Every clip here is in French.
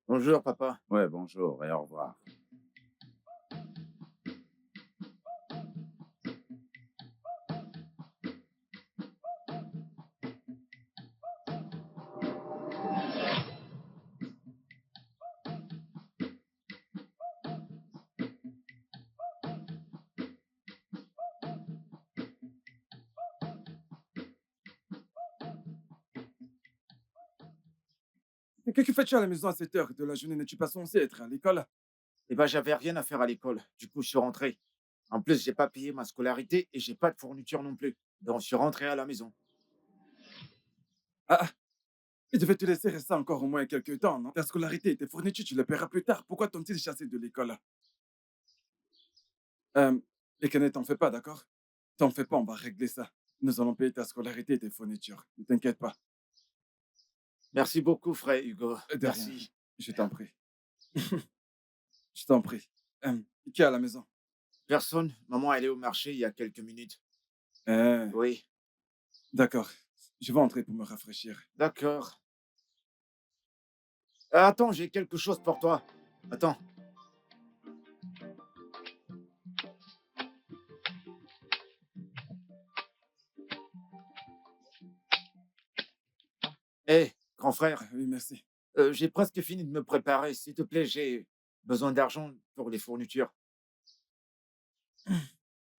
Bonjour, papa. Ouais, bonjour et au revoir. Mais que fais-tu à la maison à cette heure de la journée? N'es-tu pas censé être à l'école? Eh ben, j'avais rien à faire à l'école. Du coup, je suis rentré. En plus, j'ai pas payé ma scolarité et j'ai pas de fourniture non plus. Donc, je suis rentré à la maison. Ah, ah, il devait te laisser rester encore au moins quelques temps, non? Ta scolarité et tes fournitures, tu les paieras plus tard. Pourquoi t'ont-ils chassé de l'école? Et que ne t'en fais pas, d'accord? T'en fais pas, on va régler ça. Nous allons payer ta scolarité et tes fournitures. Ne t'inquiète pas. Merci beaucoup, frère Hugo. De rien. Merci. Je t'en prie. Je t'en prie. Qui est à la maison? Personne. Maman, elle est au marché il y a quelques minutes. Euh, Oui, d'accord. Je vais entrer pour me rafraîchir. d'accord. Attends, j'ai quelque chose pour toi. Attends. Hé, grand frère, Ah, oui, merci. j'ai presque fini de me préparer. S'il te plaît, j'ai besoin d'argent pour les fournitures.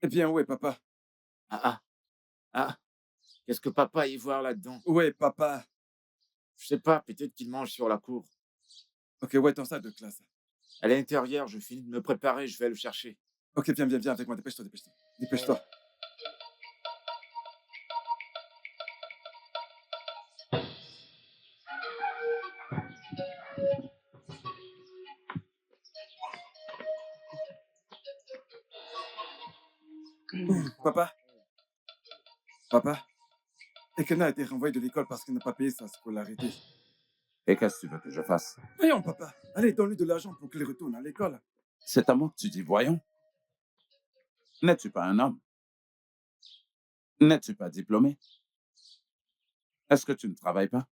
Eh bien, ouais, papa. Ah, ah, ah. Qu'est-ce que papa y voir là-dedans? Ouais, papa. Je sais pas, peut-être qu'il mange sur la cour. Ok, ouais, ton sac de classe. À l'intérieur, je finis de me préparer, je vais le chercher. Ok, viens, viens, viens avec moi. Dépêche-toi, dépêche-toi. Dépêche-toi. Papa, papa. Ekena a été renvoyé de l'école parce qu'il n'a pas payé sa scolarité. Et qu'est-ce que tu veux que je fasse? Voyons, papa. Allez, donne-lui de l'argent pour qu'il retourne à l'école. C'est à moi que tu dis voyons. N'es-tu pas un homme? N'es-tu pas diplômé? Est-ce que tu ne travailles pas?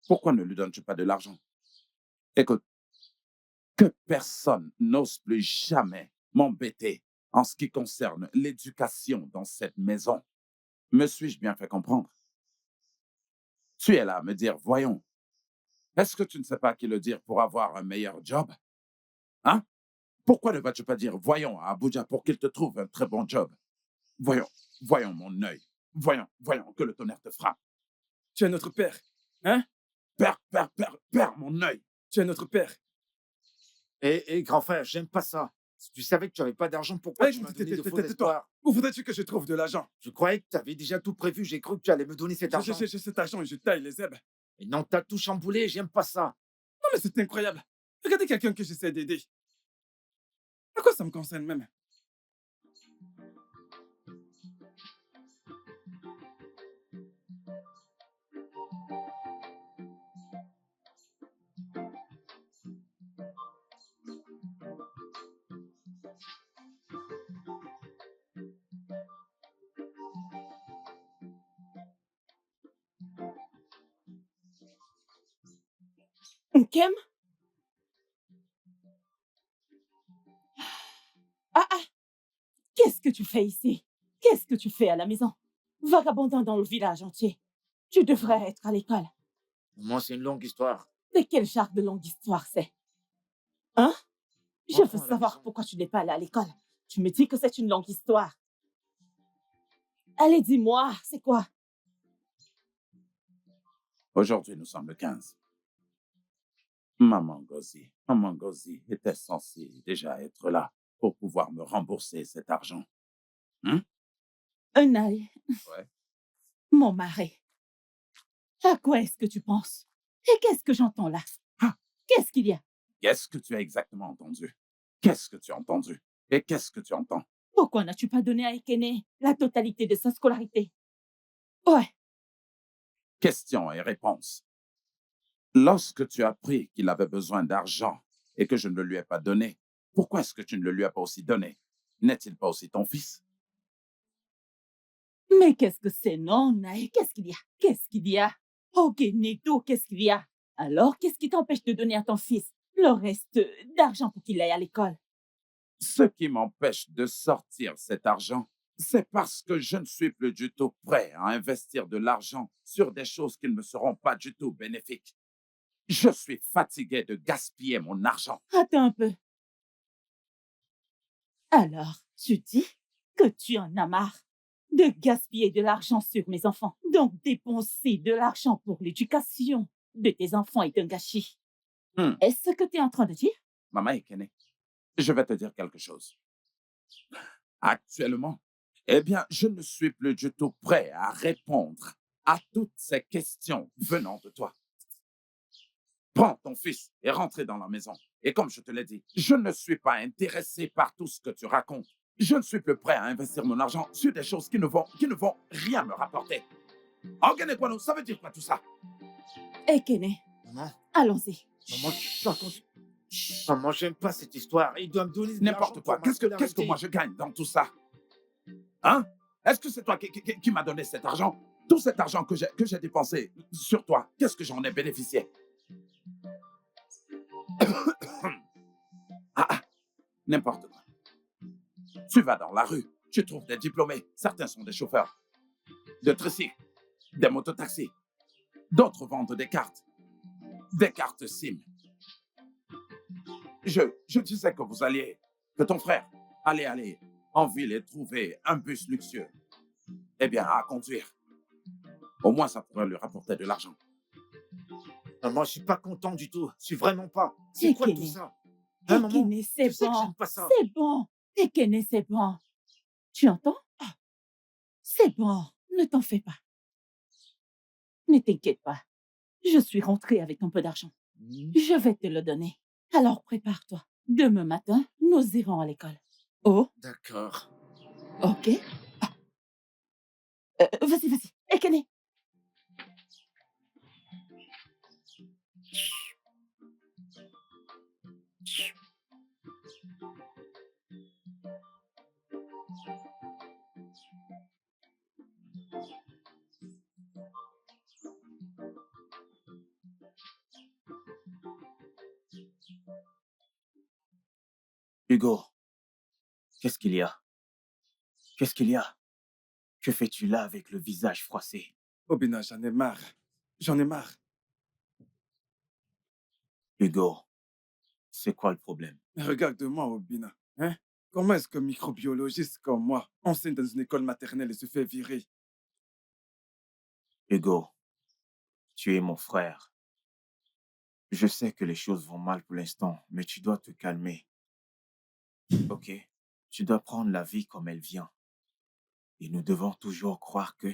Pourquoi ne lui donnes-tu pas de l'argent? Écoute, que personne n'ose plus jamais m'embêter en ce qui concerne l'éducation dans cette maison. Me suis-je bien fait comprendre? Tu es là à me dire voyons. Est-ce que tu ne sais pas qui le dire pour avoir un meilleur job? Hein? Pourquoi ne vas-tu pas dire voyons à Abuja pour qu'il te trouve un très bon job? Voyons, voyons mon œil. Voyons, voyons, que le tonnerre te frappe. Tu es notre père. Hein? Perds mon œil. Tu es notre père. Et grand frère, j'aime pas ça. Si tu savais que tu n'avais pas d'argent, pourquoi tu m'as donné de faux Tais-toi. espoirs? Où voudrais-tu que je trouve de l'argent? Je croyais que tu avais déjà tout prévu, j'ai cru que tu allais me donner cet argent. J'ai cet argent et je taille les zèbres. Et non, t'as tout chamboulé, j'aime pas ça. Non, mais c'est incroyable. Regardez quelqu'un que j'essaie d'aider. À quoi ça me concerne même? Kem? Ah ah, qu'est-ce que tu fais ici? Qu'est-ce que tu fais à la maison? Vagabondant dans le village entier. Tu devrais être à l'école. Moi, c'est une longue histoire. De quel genre de longue histoire c'est? Hein? Je Rentrons veux à la savoir maison. pourquoi tu n'es pas allé à l'école. Tu me dis que c'est une longue histoire. Allez, dis-moi, c'est quoi? Aujourd'hui, nous sommes le 15. Maman Ngozi était censée déjà être là pour pouvoir me rembourser cet argent. Hein? Naï, Ouais. mon mari, à quoi est-ce que tu penses? Et qu'est-ce que j'entends là? Ah, Qu'est-ce qu'il y a? qu'est-ce que tu as exactement entendu? Qu'est-ce que tu as entendu? Et qu'est-ce que tu entends? Pourquoi n'as-tu pas donné à Ekene la totalité de sa scolarité? Ouais, Questions et réponses. Lorsque tu as appris qu'il avait besoin d'argent et que je ne le lui ai pas donné, pourquoi est-ce que tu ne le lui as pas aussi donné? N'est-il pas aussi ton fils? mais qu'est-ce que c'est, non, Naï? Qu'est-ce qu'il y a? Qu'est-ce qu'il y a? Ok, Neto, qu'est-ce qu'il y a? Alors, qu'est-ce qui t'empêche de donner à ton fils le reste d'argent pour qu'il aille à l'école? Ce qui m'empêche de sortir cet argent, c'est parce que je ne suis plus du tout prêt à investir de l'argent sur des choses qui ne me seront pas du tout bénéfiques. Je suis fatigué de gaspiller mon argent. Attends un peu. Alors, tu dis que tu en as marre de gaspiller de l'argent sur mes enfants. Donc, dépenser de l'argent pour l'éducation de tes enfants est un gâchis. Hmm, Est-ce ce que tu es en train de dire? Maman Ekene, je vais te dire quelque chose. Actuellement, eh bien, je ne suis plus du tout prêt à répondre à toutes ces questions venant de toi. Prends ton fils et rentrez dans la maison. Et comme je te l'ai dit, je ne suis pas intéressé par tout ce que tu racontes. Je ne suis plus prêt à investir mon argent sur des choses qui ne vont rien me rapporter. Organique-moi, ça veut dire quoi tout ça? Ekene, Maman, allons-y. maman, tu racontes. Maman, j'aime pas cette histoire. Il doit me donner de l'argent N'importe quoi. pour ma Qu'est-ce que moi scolarité. je gagne dans tout ça? Hein? Est-ce que c'est toi qui m'as donné cet argent? Tout cet argent que j'ai dépensé sur toi, qu'est-ce que j'en ai bénéficié? Ah, ah, n'importe quoi. Tu vas dans la rue, tu trouves des diplômés. Certains sont des chauffeurs de tricycle, des mototaxis. D'autres vendent des cartes SIM. Je disais que que ton frère allait en ville et trouver un bus luxueux. Eh bien, à conduire. Au moins, ça pourrait lui rapporter de l'argent. Maman, je suis pas content du tout. Je suis vraiment pas. C'est quoi tout Ekene, ça? Hein, maman? Ekene, Tu c'est sais que bon. j'aime pas ça. C'est bon. Ekene, c'est bon. Tu entends? C'est bon. Ne t'en fais pas. Ne t'inquiète pas. Je suis rentrée avec un peu d'argent. Je vais te le donner. Alors prépare-toi. Demain matin, nous irons à l'école. Oh, D'accord. ok. Vas-y. Ekene. Hugo, qu'est-ce qu'il y a? Qu'est-ce qu'il y a? Que fais-tu là avec le visage froissé? Obina, j'en ai marre. J'en ai marre. Hugo, c'est quoi le problème? Regarde-moi, Obina. Hein? Comment est-ce qu'un microbiologiste comme moi enseigne dans une école maternelle et se fait virer? Hugo, tu es mon frère. Je sais que les choses vont mal pour l'instant, mais tu dois te calmer, ok? Tu dois prendre la vie comme elle vient. Et nous devons toujours croire que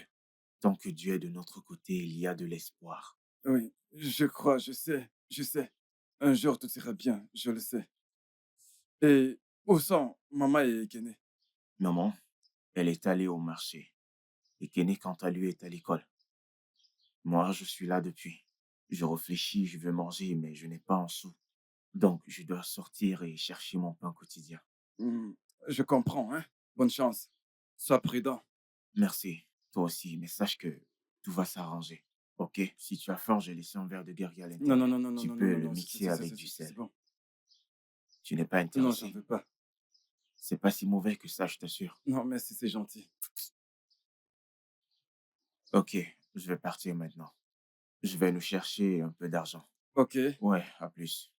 tant que Dieu est de notre côté, il y a de l'espoir. Oui, je crois, je sais. Un jour, tout ira bien, je le sais. Et où sont maman et Kene? Maman, elle est allée au marché. Et Kenny, quant à lui, est à l'école. Moi, je suis là depuis. Je réfléchis, je veux manger, mais je n'ai pas un sou. Donc, je dois sortir et chercher mon pain quotidien. Hmm, je comprends, hein? Bonne chance. Sois prudent. Merci, toi aussi, mais sache que tout va s'arranger. Ok? Si tu as faim, j'ai laissé un verre de guerrier à Non, non, l'intérieur. non, non, non, Tu non, non, peux non, le non, mixer avec du c'est sel. bon. Tu n'es pas Non, j'en intéressé. veux pas. C'est pas si mauvais que ça, je t'assure. Non, merci, c'est gentil. Ok, je vais partir maintenant. Je vais nous chercher un peu d'argent. Ok. Ouais, à plus.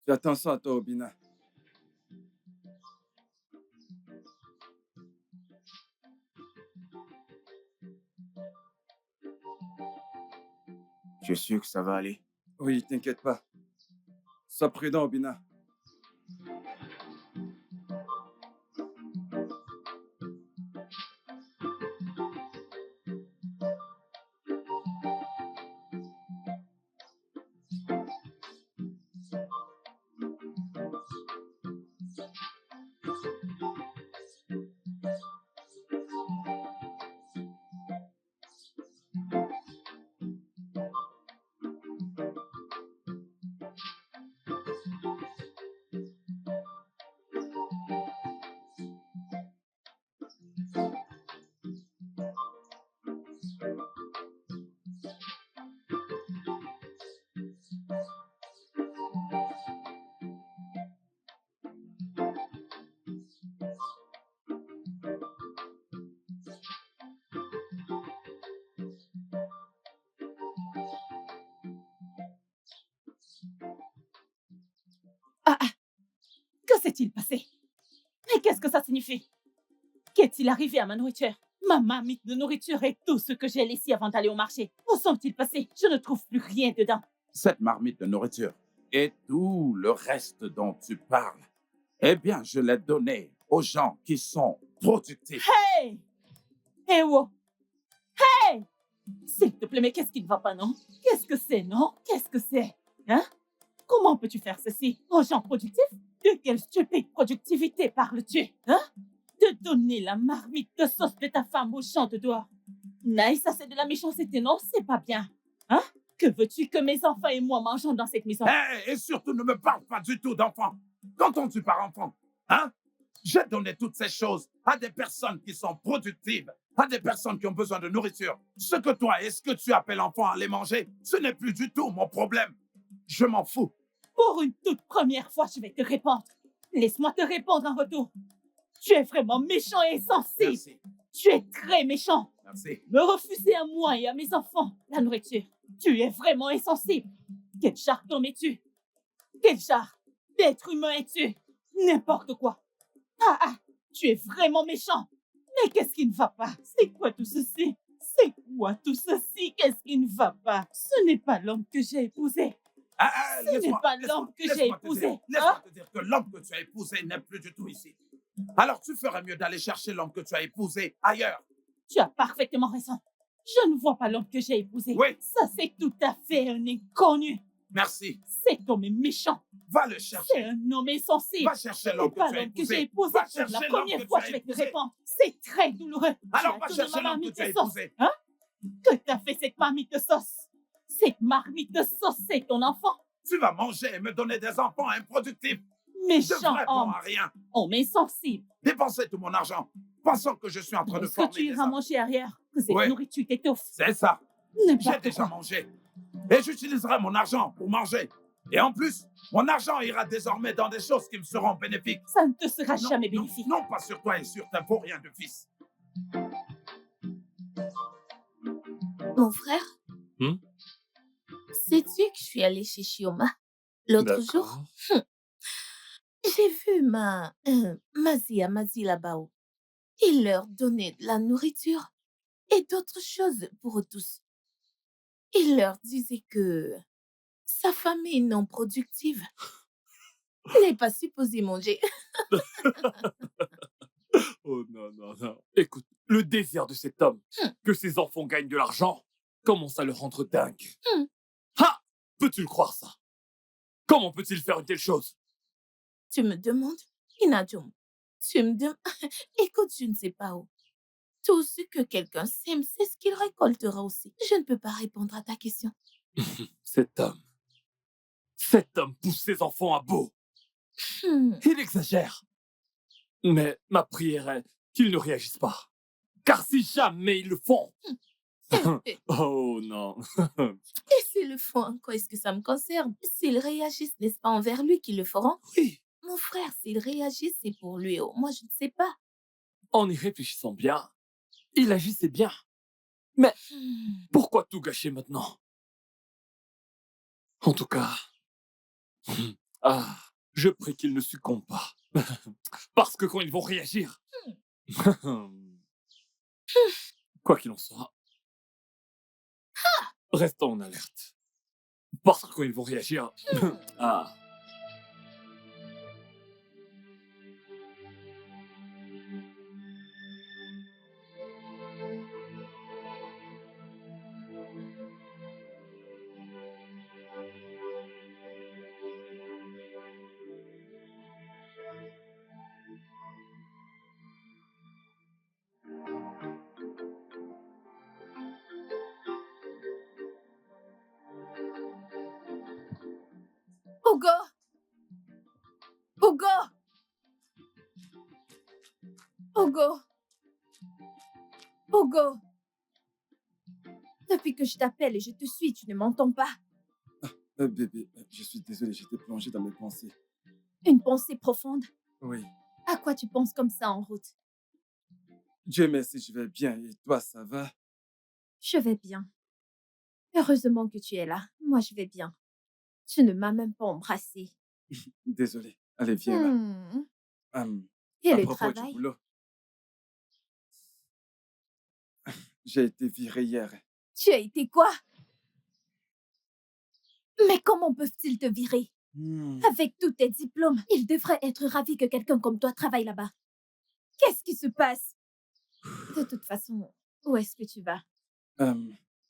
Fais attention à toi, Obina. Tu es sûr que ça va aller? Oui, t'inquiète pas. Sois prudent, Obina. Ah, ah, que s'est-il passé? Mais qu'est-ce que ça signifie? Qu'est-il arrivé à ma nourriture? Ma marmite de nourriture et tout ce que j'ai laissé avant d'aller au marché. Où sont-ils passés? Je ne trouve plus rien dedans. Cette marmite de nourriture et tout le reste dont tu parles, eh bien, je l'ai donné aux gens qui sont productifs. Hey! Hey, oh! Hey! S'il te plaît, mais qu'est-ce qui ne va pas, non? Qu'est-ce que c'est, non? Qu'est-ce que c'est? Hein? Comment peux-tu faire ceci aux gens productifs? De quelle stupide productivité parles-tu? Hein? De donner la marmite de sauce de ta femme aux gens de dehors. Naïs, ça c'est de la méchanceté, non? C'est pas bien. Hein? Que veux-tu que mes enfants et moi mangeons dans cette maison? Et surtout, ne me parle pas du tout d'enfants. Qu'entends-tu par enfant? Hein? J'ai donné toutes ces choses à des personnes qui sont productives, à des personnes qui ont besoin de nourriture. Ce que toi et ce que tu appelles enfant à les manger, ce n'est plus du tout mon problème. Je m'en fous. Pour une toute première fois, je vais te répondre. Laisse-moi te répondre en retour. Tu es vraiment méchant et insensible. Merci. Tu es très méchant. Merci. Me refuser à moi et à mes enfants la nourriture. Tu es vraiment insensible. Quel genre d'homme es-tu? Quel genre d'être humain es-tu? N'importe quoi. Ah, ah, tu es vraiment méchant. Mais qu'est-ce qui ne va pas? C'est quoi tout ceci? C'est quoi tout ceci? Qu'est-ce qui ne va pas? Ce n'est pas l'homme que j'ai épousé. Ce n'est Laisse-moi- pas laisse-moi- l'homme que j'ai laisse-moi te épousé. dire- Laisse-moi Hein? te dire que l'homme que tu as épousé n'est plus du tout ici. Alors tu ferais mieux d'aller chercher l'homme que tu as épousé ailleurs. Tu as parfaitement raison. Je ne vois pas l'homme que j'ai épousé. Oui. Ça, c'est tout à fait un inconnu. Merci. Cet homme est méchant. Va le C'est chercher. un homme insensible. Va chercher Ce n'est l'homme pas que tu as l'homme que j'ai épousé. épousé. Va Pour la chercher l'homme première que fois, tu as je vais te épousé. répondre. C'est très douloureux. Alors Tu va as donné chercher ma l'homme que marmite tu as de sauce. épousé. Hein? Que t'as fait cette marmite de sauce? Cette marmite de sauce, c'est ton enfant? Tu vas manger et me donner des enfants improductifs. De Méchant vrais bons homme. à rien. Homme insensible. Dépenser tout mon argent, pensant que je suis en train de Est-ce que former tu des iras enfants. manger arrière? Que cette Oui. nourriture t'étouffe. C'est ça. J'ai N'importe déjà quoi. mangé. Et j'utiliserai mon argent pour manger. Et en plus, mon argent ira désormais dans des choses qui me seront bénéfiques. Ça ne te sera Non, jamais non, bénéfique. non, pas sur toi et sur ta vaurien de fils. Mon frère, Hmm? sais-tu que je suis allée chez Chioma l'autre jour? D'accord. J'ai vu Mazi là-bas. Il leur donnait de la nourriture et d'autres choses pour eux tous. Il leur disait que sa famille non productive n'est pas supposée manger. Oh non, non, non. Écoute, le désir de cet homme, que ses enfants gagnent de l'argent, commence à le rendre dingue. Hmm. Ha! Peux-tu le croire, ça? Comment peut-il faire une telle chose? Tu me demandes, Inadjum, tu me demandes... Écoute, je ne sais pas où. Tout ce que quelqu'un sème, c'est ce qu'il récoltera aussi. Je ne peux pas répondre à ta question. Cet homme pousse ses enfants à bout. Hmm. Il exagère. Mais ma prière est qu'ils ne réagissent pas. Car si jamais ils le font... Oh non. Et s'ils le font, en quoi est-ce que ça me concerne? S'ils réagissent, n'est-ce pas envers lui qu'ils le feront? Oui, Mon frère, s'ils réagissent, c'est pour lui. Oh, moi, je ne sais pas. en y réfléchissant bien, il agissait bien. Mais Hmm. pourquoi tout gâcher maintenant? En tout cas, je prie qu'ils ne succombent pas. Parce que quand ils vont réagir, quoi qu'il en soit, Restons en alerte. Parce qu'ils vont réagir. Ah. Hugo! Hugo! Hugo! Hugo! Depuis que je t'appelle et je te suis, tu ne m'entends pas. Bébé, je suis désolé, j'étais plongé dans mes pensées. Une pensée profonde. Oui. À quoi tu penses comme ça en route? Dieu merci, je vais bien. Et toi, ça va? Je vais bien. Heureusement que tu es là. Moi, je vais bien. Tu ne m'as même pas embrassé. Désolé. Allez, viens là. Hum, Et à le propos du travail? boulot, j'ai été viré hier. Tu as été quoi? Mais comment peuvent-ils te virer? Avec tous tes diplômes, ils devraient être ravis que quelqu'un comme toi travaille là-bas. Qu'est-ce qui se passe? De toute façon, où est-ce que tu vas?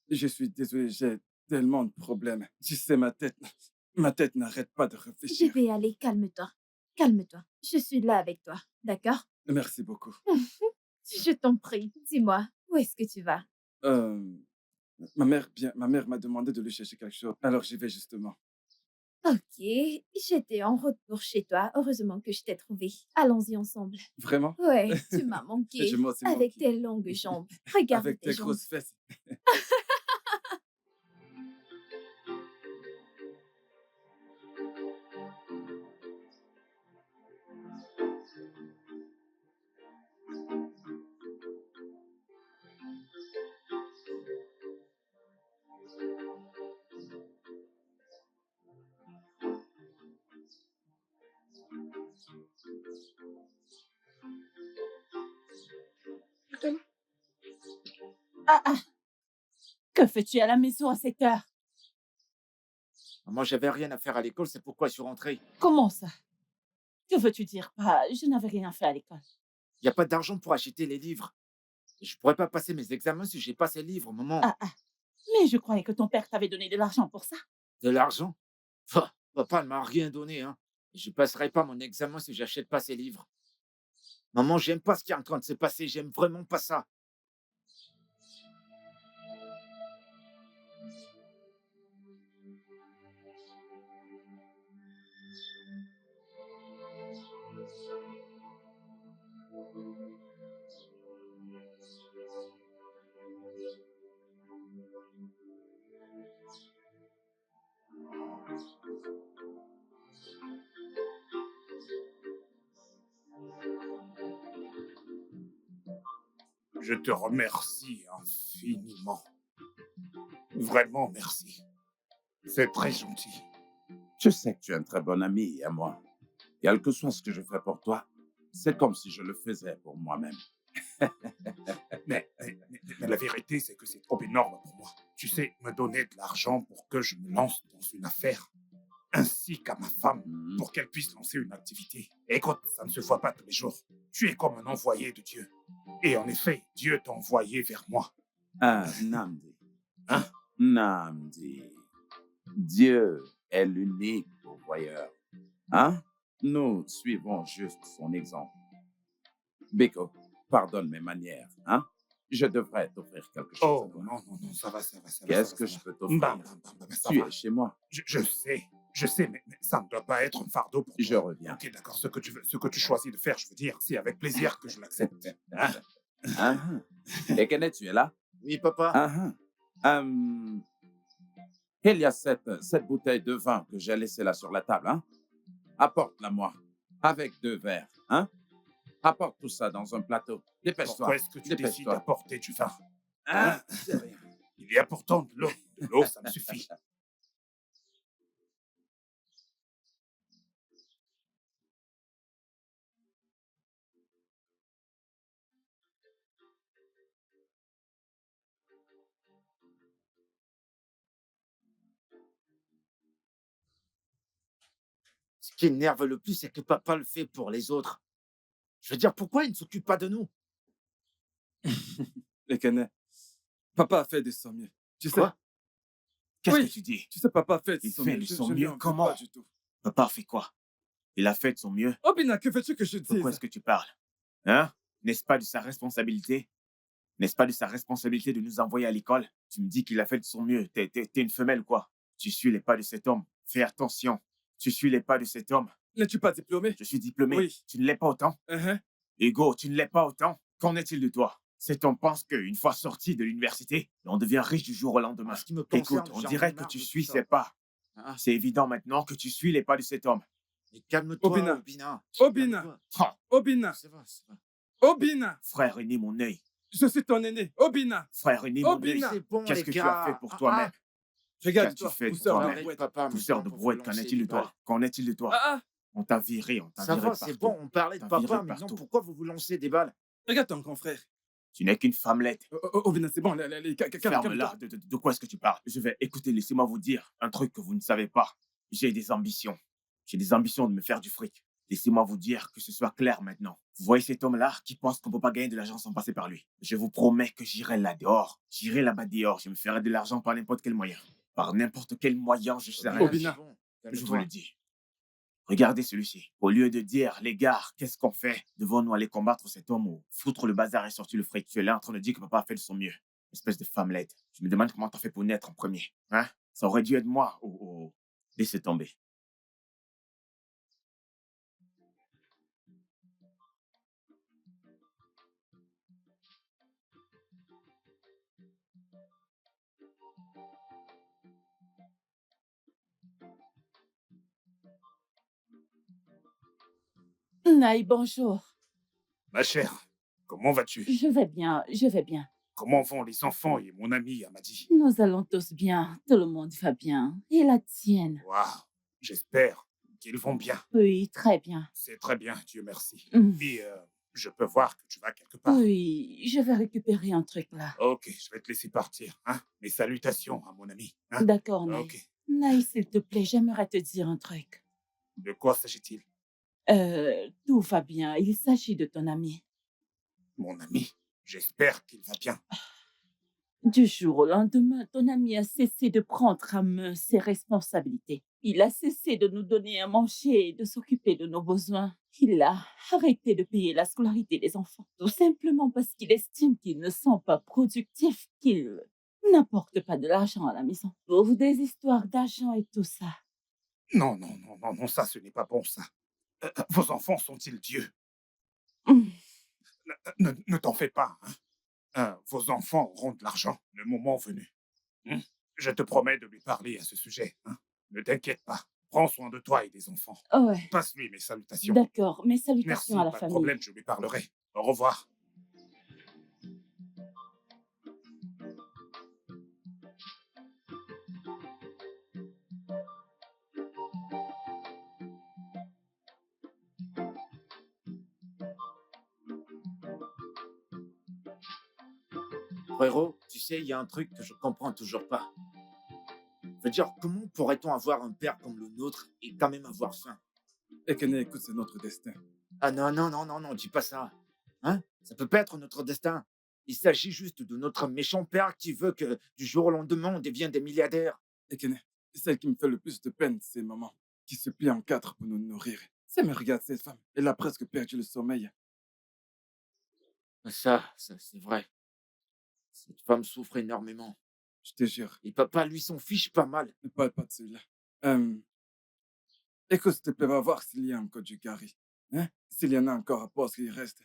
Je suis désolé, j'ai tellement de problèmes. Tu sais, ma tête n'arrête pas de réfléchir. Bébé, allez, calme-toi. Calme-toi. Je suis là avec toi, d'accord? Merci beaucoup. Je t'en prie, dis-moi, où est-ce que tu vas? Ma mère m'a demandé de lui chercher quelque chose, alors j'y vais justement. Ok, j'étais en route pour chez toi. Heureusement que je t'ai trouvé. Allons-y ensemble. Vraiment? Ouais, tu m'as Je manqué. m'en suis Avec manqué. tes longues jambes. Regarde Avec tes tes jambes. grosses fesses. Ah, ah, que fais-tu à la maison à cette heure? Moi, j'avais rien à faire à l'école, c'est pourquoi je suis rentré. Comment ça? Que veux-tu dire? Bah, je n'avais rien fait à l'école. Il n'y a pas d'argent pour acheter les livres. Je pourrais pas passer mes examens si j'ai pas ces livres, maman. Ah, ah, mais je croyais que ton père t'avait donné de l'argent pour ça. De l'argent? Pah, papa ne m'a rien donné, hein. Je passerai pas mon examen si j'achète pas ces livres. Maman, j'aime pas ce qui est en train de se passer, j'aime vraiment pas ça. Je te remercie infiniment. Vraiment merci. C'est très gentil. Je sais que tu es un très bon ami à moi. Quel que soit ce que je fais pour toi, c'est comme si je le faisais pour moi-même. Mais la vérité, c'est que c'est trop énorme pour moi. Tu sais, me donner de l'argent pour que je me lance dans une affaire, ainsi qu'à ma femme, Mhm. pour qu'elle puisse lancer une activité. Écoute, ça ne se voit pas tous les jours. Tu es comme un envoyé de Dieu. Et en effet, Dieu t'a envoyé vers moi. Ah, Namdi. Hein? Namdi. Dieu est l'unique pourvoyeur. Hein? Nous suivons juste son exemple. Beko, pardonne mes manières. Hein? Je devrais t'offrir quelque chose. Oh, à toi. non, ça va, ça va. Qu'est-ce que je peux t'offrir? Ça Tu va. es chez moi. Je sais, mais ça ne doit pas être un fardeau pour toi. Je reviens. Ok, d'accord, ce que tu choisis de faire, je veux dire, c'est avec plaisir que je l'accepte. Hein? Ah, ah. Et Kenneth, tu es là? Oui, papa. Ah, ah. Il y a cette bouteille de vin que j'ai laissée là sur la table. Hein? Apporte-la-moi. Avec 2 verres. Hein? Apporte tout ça dans un plateau. Dépêche-toi. Pourquoi est-ce que tu décides Dépêche-toi. d'apporter du vin? Hein? C'est rien. Il y a pourtant de l'eau. De l'eau, ça me suffit. qui énerve le plus, c'est que papa le fait pour les autres. Je veux dire, pourquoi il ne s'occupe pas de nous? Ekene, papa a fait de son mieux. Tu sais, Quoi? Qu'est-ce que oui, tu dis? tu sais, papa a fait de Il son fait mieux. de Je son ne lui mieux en veux comment? pas du tout. Papa a fait quoi? Il a fait de son mieux. Obina, que veux-tu que je De quoi dise? est-ce que tu parles? Hein? N'est-ce pas de sa responsabilité? N'est-ce pas de sa responsabilité de nous envoyer à l'école? Tu me dis qu'il a fait de son mieux. T'es une femelle, quoi. Tu suis les pas de cet homme. Fais attention. Tu suis les pas de cet homme. N'es-tu pas diplômé? Je suis diplômé. Oui. Tu ne l'es pas autant. Uh-huh. Hugo, tu ne l'es pas autant. Qu'en est-il de toi? Cet homme pense qu'une fois sorti de l'université, on devient riche du jour au lendemain. En ce qui me concerne, Écoute, on j'en ai dirait que marre tu de tout suis ça. ses pas. Ah, C'est évident maintenant que tu suis les pas de cet homme. mais calme-toi, Obina. Obina. Obina. Calme-toi. Ah, Obina. C'est vrai, c'est vrai. Obina. frère aîné, mon œil. Je suis ton aîné. Obina. Frère aîné, mon œil. Obina. C'est bon, Qu'est-ce les que tu as fait gars. pour Ah, toi-même? Regarde-toi, Qu'as-tu fait de pousseur de toi-même? arrête, brouette. papa, Pousseur maintenant de pour vous brouette, qu'en lancer est-il de des balles. toi? Qu'en est-il de toi? Ah, ah. On t'a viré, on t'a Ça viré va, c'est partout. bon, on parlait de T'as viré papa, maintenant partout. pourquoi vous vous lancez des balles? Regarde ton grand frère. Tu n'es qu'une femmelette. Obina, c'est bon. Calme-toi. Ferme-la. De quoi est-ce que tu parles? Je vais écouter, laissez-moi vous dire un truc que vous ne savez pas. J'ai des ambitions. J'ai des ambitions de me faire du fric. Laissez-moi vous dire que ce soit clair maintenant. Vous voyez cet homme-là qui pense qu'on ne peut pas gagner de l'argent sans passer par lui. Je vous promets que j'irai là dehors. J'irai là-bas dehors. Je me ferai de l'argent par n'importe quel moyen. Par n'importe quel moyen, je serai. Obina. c'est bon, Je vous calme-toi. le dis. Regardez celui-ci. Au lieu de dire, les gars, qu'est-ce qu'on fait? Devons-nous aller combattre cet homme ou foutre le bazar et sortir le fric? Tu es là en train de dire que papa a fait de son mieux. Espèce de femmelette. Je me demande comment t'as fait pour naître en premier. Hein? Ça aurait dû être moi. Oh. Laissez tomber. Naï, bonjour. Ma chère, comment vas-tu? Je vais bien, je vais bien. Comment vont les enfants et mon ami Amadi? Nous allons tous bien, tout le monde va bien. Et la tienne? Waouh, j'espère qu'ils vont bien. Oui, très bien. C'est très bien, Dieu merci. Mm. Et je peux voir que tu vas quelque part. Oui, je vais récupérer un truc là. Ok, je vais te laisser partir. Hein? Mes salutations à mon ami. Hein? D'accord, Naï. Ok. Naï, s'il te plaît, j'aimerais te dire un truc. De quoi s'agit-il? Tout va bien, il s'agit de ton ami. Mon ami, j'espère qu'il va bien. Du jour au lendemain, ton ami a cessé de prendre à main ses responsabilités. Il a cessé de nous donner à manger et de s'occuper de nos besoins. Il a arrêté de payer la scolarité des enfants, tout simplement parce qu'il estime qu'ils ne sont pas productifs, qu'ils n'apportent pas de l'argent à la maison. Pour des histoires d'argent et tout ça. Non, ça, ce n'est pas bon, ça. Vos enfants sont-ils Dieu? Hum, Ne t'en fais pas. Hein? Vos enfants auront de l'argent le moment venu. Je te promets de lui parler à ce sujet. Hein? Ne t'inquiète pas. Prends soin de toi et des enfants. Ouais, Passe-lui mes salutations. d'accord. Mes Merci, salutations à la pas de famille. problème, je lui parlerai. Au revoir. Frérot, tu sais, il y a un truc que je comprends toujours pas. Je veux dire, comment pourrait-on avoir un père comme le nôtre et quand même avoir faim? Ekene, écoute, c'est notre destin. Ah non, dis pas ça. Hein? Ça peut pas être notre destin. Il s'agit juste de notre méchant père qui veut que du jour au lendemain, on devienne des milliardaires. Ekene, celle qui me fait le plus de peine, c'est maman, qui se plie en quatre pour nous nourrir. Ça me regarde, cette femme. Elle a presque perdu le sommeil. Ça, c'est vrai. Cette femme souffre énormément. Je te jure. Et papa, lui, s'en fiche pas mal. Ne parle pas de celui-là. Écoute, s'il te plaît, va voir s'il y a encore du curry. Hein? S'il y en a encore à part ce qu'il reste.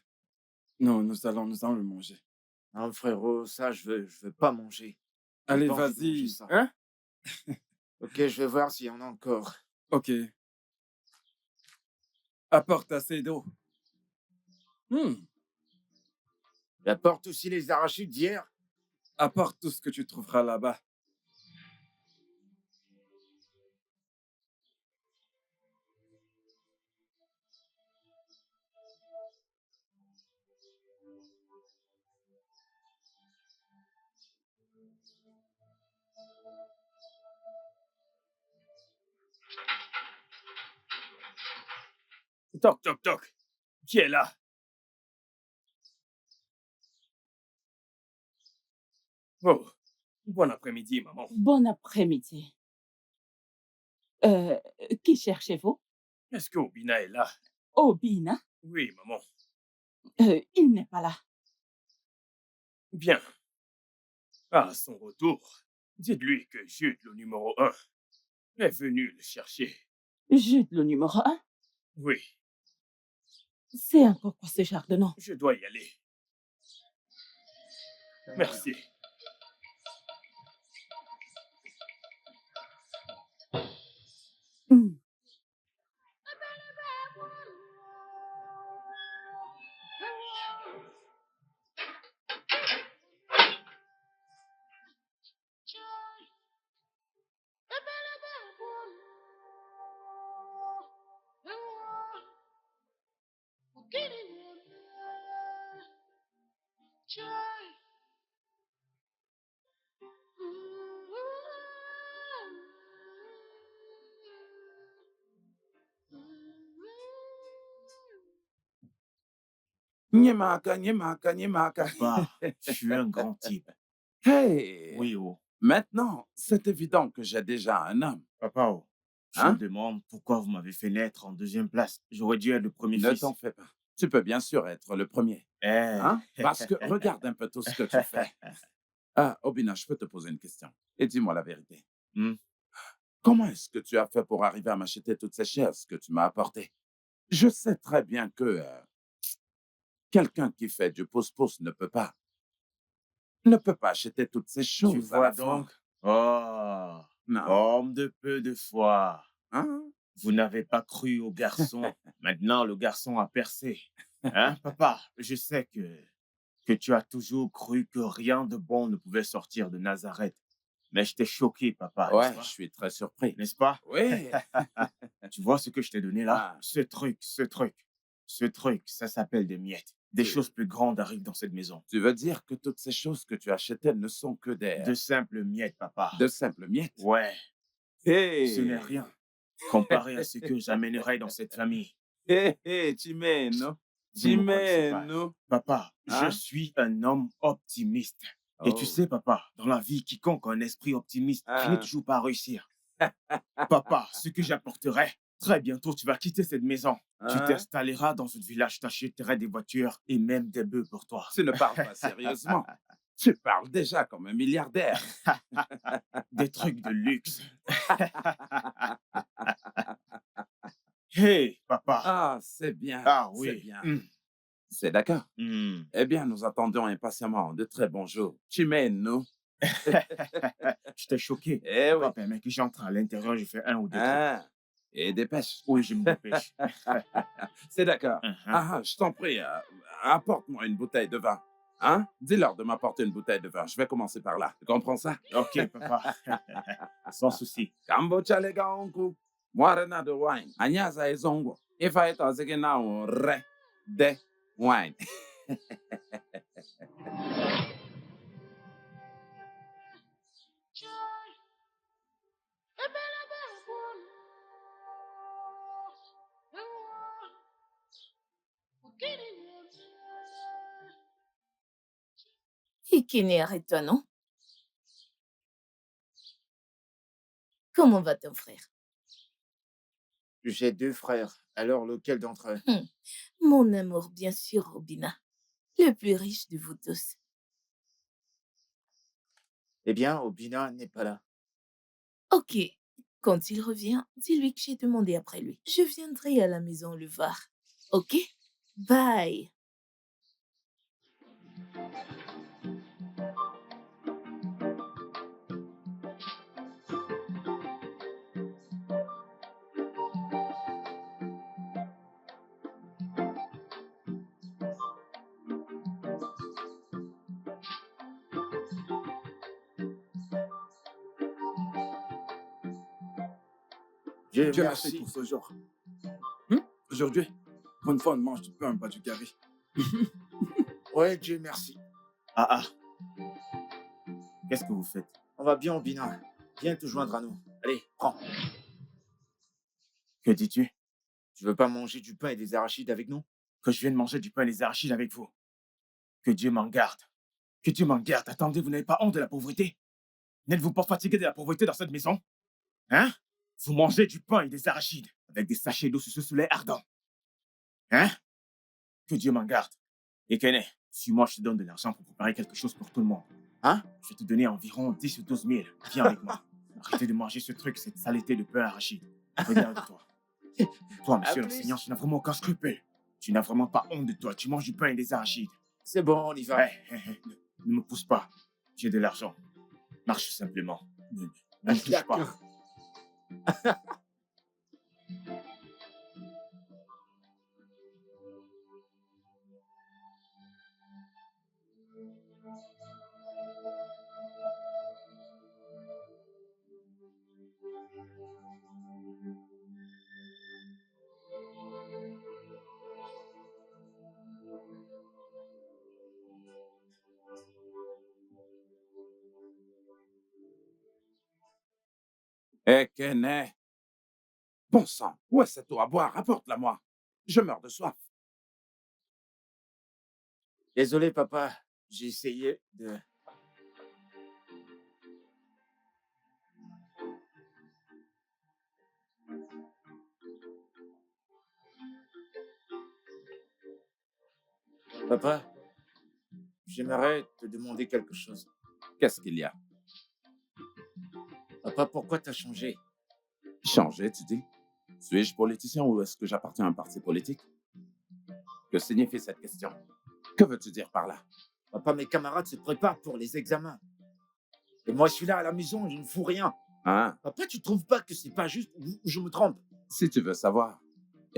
Non, nous allons le manger. Non, frérot, ça, je veux pas manger. J'ai Allez, pas envie de manger vas-y. ça. Hein? Ok, je vais voir s'il y en a encore. Ok. Apporte assez d'eau. J'apporte aussi les arachides d'hier. Apporte tout ce que tu trouveras là-bas. Toc, toc, toc. Qui est là? Oh, bon après-midi, maman. Bon après-midi. Qui cherchez-vous? Est-ce que Obina est là? Obina? Oui, maman. Il n'est pas là. Bien. À son retour, dites-lui que Jude, le numéro 1, est venu le chercher. Jude, le numéro 1? Oui, C'est encore quoi ce genre de nom? je dois y aller. Merci. Hmm. Nyemaka, nyemaka, nyemaka. Papa, je suis un grand type. Hey! Oui, oh. Maintenant, c'est évident que j'ai déjà un homme. Papa, oh. Je Hein? me demande pourquoi vous m'avez fait naître en deuxième place. J'aurais dû être le premier Ne fils. t'en fais pas. Tu peux bien sûr être le premier. Eh. Hein? Parce que regarde un peu tout ce que tu fais. Ah, Obina, je peux te poser une question. Et dis-moi la vérité. Hmm. Comment est-ce que tu as fait pour arriver à m'acheter toutes ces chaises que tu m'as apportées? Je sais très bien que quelqu'un qui fait du pouce-pouce ne peut pas acheter toutes ces Tu choses à vois la fois. donc? Oh, Non. homme de peu de foi. Hein? Vous n'avez pas cru au garçon. Maintenant, le garçon a percé. Hein, papa? Je sais que tu as toujours cru que rien de bon ne pouvait sortir de Nazareth. Mais je t'ai choqué, papa, Ouais, n'est-ce je suis très surpris. pas? N'est-ce pas? Oui. Tu vois ce que je t'ai donné là? Ah. Ce truc, ça s'appelle des miettes. Des Tu- choses plus grandes arrivent dans cette maison. Tu veux dire que toutes ces choses que tu achetais ne sont que De simples miettes, papa. de simples miettes? Ouais, Hey! ce n'est rien comparé à ce que j'amènerai dans cette famille. Hé, hé, Chimeno. Vous ne me connaissez pas. Chimeno. Papa, Hein? je suis un homme optimiste. Et tu Oh. sais, papa, dans la vie, quiconque a un esprit optimiste finit Ah. toujours par réussir. Papa, ce que j'apporterai, très bientôt, tu vas quitter cette maison. Tu Hein? t'installeras dans un village, t'achèteras des voitures et même des bœufs pour toi. Tu ne parles pas sérieusement. Tu parles déjà comme un milliardaire. Des trucs de luxe. Hey, papa. Ah, c'est bien. Ah C'est oui. bien. Hmm. C'est d'accord. Hmm. Eh bien, nous attendons impatiemment de très bons jours. Chimeno. Je t'ai choqué. Eh oui. Papa, permets que j'entre à l'intérieur, je fais un ou deux trucs. Ah. Et dépêche. Oui, je me dépêche. C'est d'accord. Uh-huh. Ah, je t'en prie, apporte-moi une bouteille de vin. Hein? Dis-leur de m'apporter une bouteille de vin. Je vais commencer par là. Tu comprends ça? Ok, papa. Sans souci. Kambocha lega onku. Warena de wine. Anyaza ezongo. If I thought again now, re de wine. Ikine, arrête-toi, non? Comment va ton frère? J'ai 2 frères. Alors, lequel d'entre eux? Mon amour, bien sûr, Robina. Le plus riche de vous tous. Eh bien, Obina n'est pas là. Ok. Quand il revient, dis-lui que j'ai demandé après lui. Je viendrai à la maison le voir. Ok? Bye. Dieu Dieu merci merci. pour ce jour. Aujourd'hui, pour une fois, on ne mange pas un pas du carré. Ouais, Dieu merci. Ah. Qu'est-ce que vous faites? On va bien, Obina. Viens te joindre à nous. Allez, prends. Que dis-tu? Tu veux pas manger du pain et des arachides avec nous? Que je vienne manger du pain et des arachides avec vous. Que Dieu m'en garde. Que Dieu m'en garde. Attendez, vous n'avez pas honte de la pauvreté? N'êtes-vous pas fatigué de la pauvreté dans cette maison? Hein? Vous mangez du pain et des arachides avec des sachets d'eau sur ce soleil ardent. Hein? Que Dieu m'en garde. Et Kene, si moi je te donne de l'argent pour préparer quelque chose pour tout le monde, Hein? je vais te donner environ 10 ou 12 000. Viens avec moi. Arrêtez de manger ce truc, cette saleté de pain arachide. Regarde-toi. Toi, monsieur À plus. l'enseignant, tu n'as vraiment aucun scrupule. Tu n'as vraiment pas honte de toi. Tu manges du pain et des arachides. C'est bon, on y va. Ne me pousse pas. J'ai de l'argent. Marche simplement. Ne me touche pas. D'accord. Eh, Kene, bon sang, où est cette eau à boire? Apporte-la-moi. Je meurs de soif. Désolé, papa. J'ai essayé de... Papa, j'aimerais te demander quelque chose. Qu'est-ce qu'il y a? Papa, pourquoi t'as changé? Changer, tu dis? Suis-je politicien ou est-ce que j'appartiens à un parti politique? Que signifie cette question? Que veux-tu dire par là? Papa, mes camarades se préparent pour les examens. Et moi, je suis là à la maison, je ne fous rien. Hein? Papa, tu trouves pas que c'est pas juste ou je me trompe? Si tu veux savoir.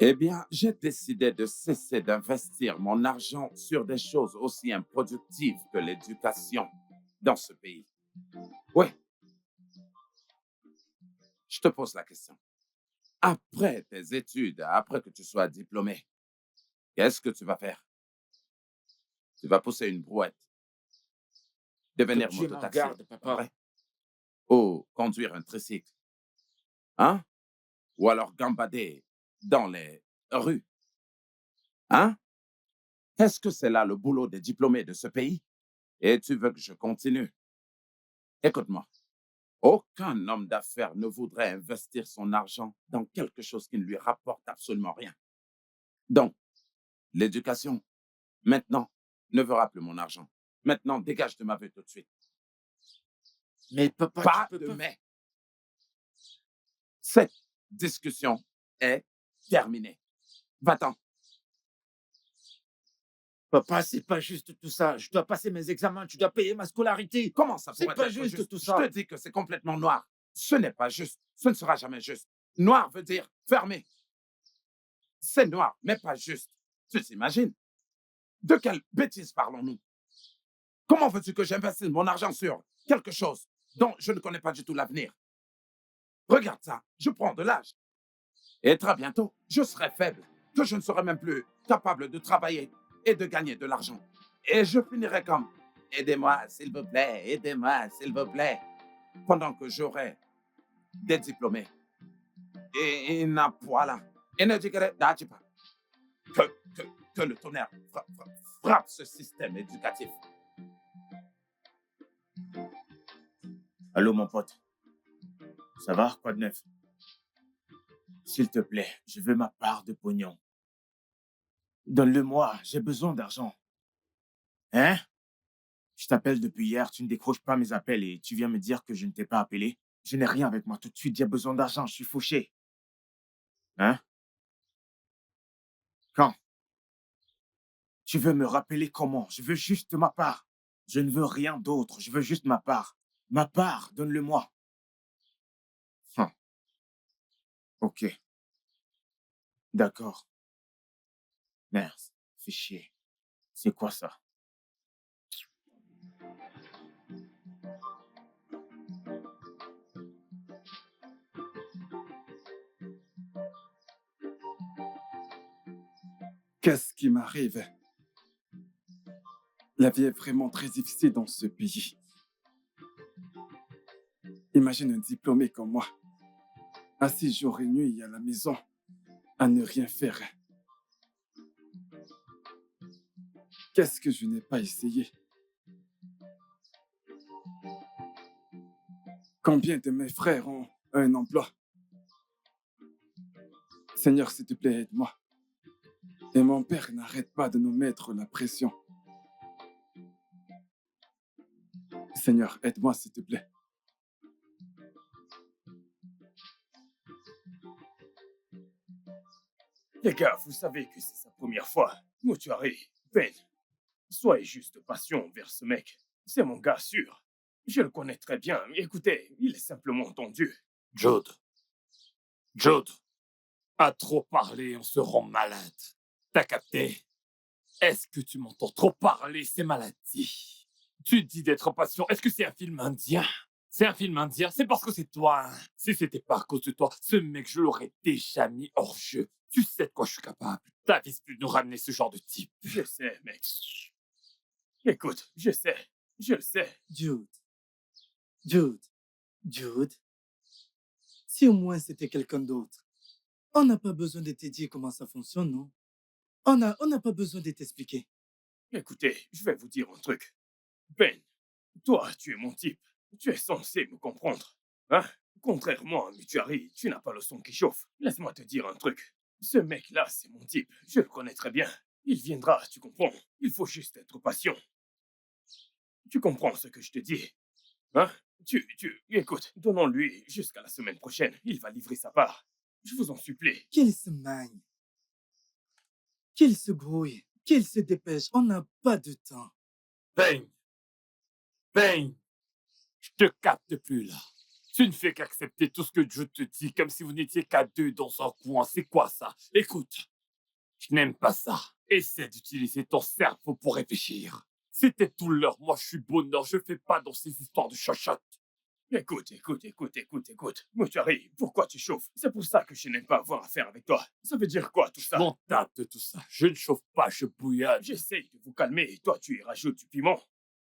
Eh bien, j'ai décidé de cesser d'investir mon argent sur des choses aussi improductives que l'éducation dans ce pays. Oui. Je te pose la question. Après tes études, après que tu sois diplômé, qu'est-ce que tu vas faire? Tu vas pousser une brouette, devenir Que Dieu m'en mototaxi, garde, papa. vrai? Ou conduire un tricycle, hein? Ou alors gambader dans les rues, hein? Est-ce que c'est là le boulot des diplômés de ce pays? Et tu veux que je continue? Écoute-moi, aucun homme d'affaires ne voudrait investir son argent dans quelque chose qui ne lui rapporte absolument rien. Donc, l'éducation, maintenant, ne verra plus mon argent. Maintenant, dégage de ma vue tout de suite. Mais papa, Pas tu peux de pas... mais. Cette discussion est terminée. Va-t'en. Papa, c'est pas juste tout ça. Je dois passer mes examens, tu dois payer ma scolarité. Comment ça C'est pourrait pas être juste juste? tout Je ça. te dis que c'est complètement noir. Ce n'est pas juste. Ce ne sera jamais juste. Noir veut dire fermé. C'est noir, mais pas juste. Tu t'imagines? De quelle bêtise parlons-nous? Comment veux-tu que j'investisse mon argent sur quelque chose dont je ne connais pas du tout l'avenir? Regarde ça, je prends de l'âge. Et très bientôt, je serai faible, que je ne serai même plus capable de travailler et de gagner de l'argent. Et je finirai comme aidez-moi, s'il vous plaît, aidez-moi, s'il vous plaît, pendant que j'aurai des diplômés. Et voilà. Et ne dirai pas que le tonnerre frappe ce système éducatif. Allô, mon pote. Ça va? Quoi de neuf? S'il te plaît, je veux ma part de pognon. Donne-le-moi, j'ai besoin d'argent. Hein? Je t'appelle depuis hier, tu ne décroches pas mes appels et tu viens me dire que je ne t'ai pas appelé. Je n'ai rien avec moi tout de suite, j'ai besoin d'argent, je suis fauché. Hein? Quand? Tu veux me rappeler comment? Je veux juste ma part. Je ne veux rien d'autre, je veux juste ma part. Ma part, donne-le-moi. Ok. D'accord. Merde, fais chier. C'est quoi ça? Qu'est-ce qui m'arrive? La vie est vraiment très difficile dans ce pays. Imagine un diplômé comme moi, assis jour et nuit à la maison, à ne rien faire. Qu'est-ce que je n'ai pas essayé? Combien de mes frères ont un emploi? Seigneur, s'il te plaît, aide-moi. Et mon père n'arrête pas de nous mettre la pression. Seigneur, aide-moi, s'il te plaît. Les gars, vous savez que c'est sa première fois. Mortuary, Ben, soyez juste patient envers ce mec. C'est mon gars sûr. Je le connais très bien. Écoutez, il est simplement tendu. Jude. Jude. À trop parler, on se rend malade. T'as capté? Est-ce que tu m'entends? Trop parler, c'est maladie. Tu dis d'être patient. Est-ce que c'est un film indien? C'est un film indien? C'est parce que c'est toi. Hein. Si c'était pas à cause de toi, ce mec, je l'aurais déjà mis hors jeu. Tu sais de quoi je suis capable. T'avises plus de nous ramener ce genre de type. Je sais, mec. Écoute, je sais. Je le sais. Jude. Jude. Jude. Si au moins c'était quelqu'un d'autre. On n'a pas besoin de te dire comment ça fonctionne, non? On n'a pas besoin de t'expliquer. Écoutez, je vais vous dire un truc. Ben, toi, tu es mon type. Tu es censé me comprendre. Hein? Contrairement à Mortuary, tu n'as pas le son qui chauffe. Laisse-moi te dire un truc. Ce mec-là, c'est mon type. Je le connais très bien. Il viendra, tu comprends? Il faut juste être patient. Tu comprends ce que je te dis? Hein? Écoute, donnons-lui jusqu'à la semaine prochaine. Il va livrer sa part. Je vous en supplie. Qu'il se magne. Qu'il se grouille. Qu'il se dépêche. On n'a pas de temps. Ben! Ben! Je te capte plus là. Tu ne fais qu'accepter tout ce que Dieu te dit comme si vous n'étiez qu'à deux dans un coin. C'est quoi ça? Écoute, je n'aime pas ça. Essaie d'utiliser ton cerveau pour réfléchir. C'était tout l'heure. Moi, je suis bonheur. Je fais pas dans ces histoires de chachotte. Écoute. Mortuary, pourquoi tu chauffes? C'est pour ça que je n'aime pas avoir affaire avec toi. Ça veut dire quoi tout ça? Je m'en tape de tout ça. Je ne chauffe pas, je bouillonne. J'essaye de vous calmer et toi, tu y rajoutes du piment.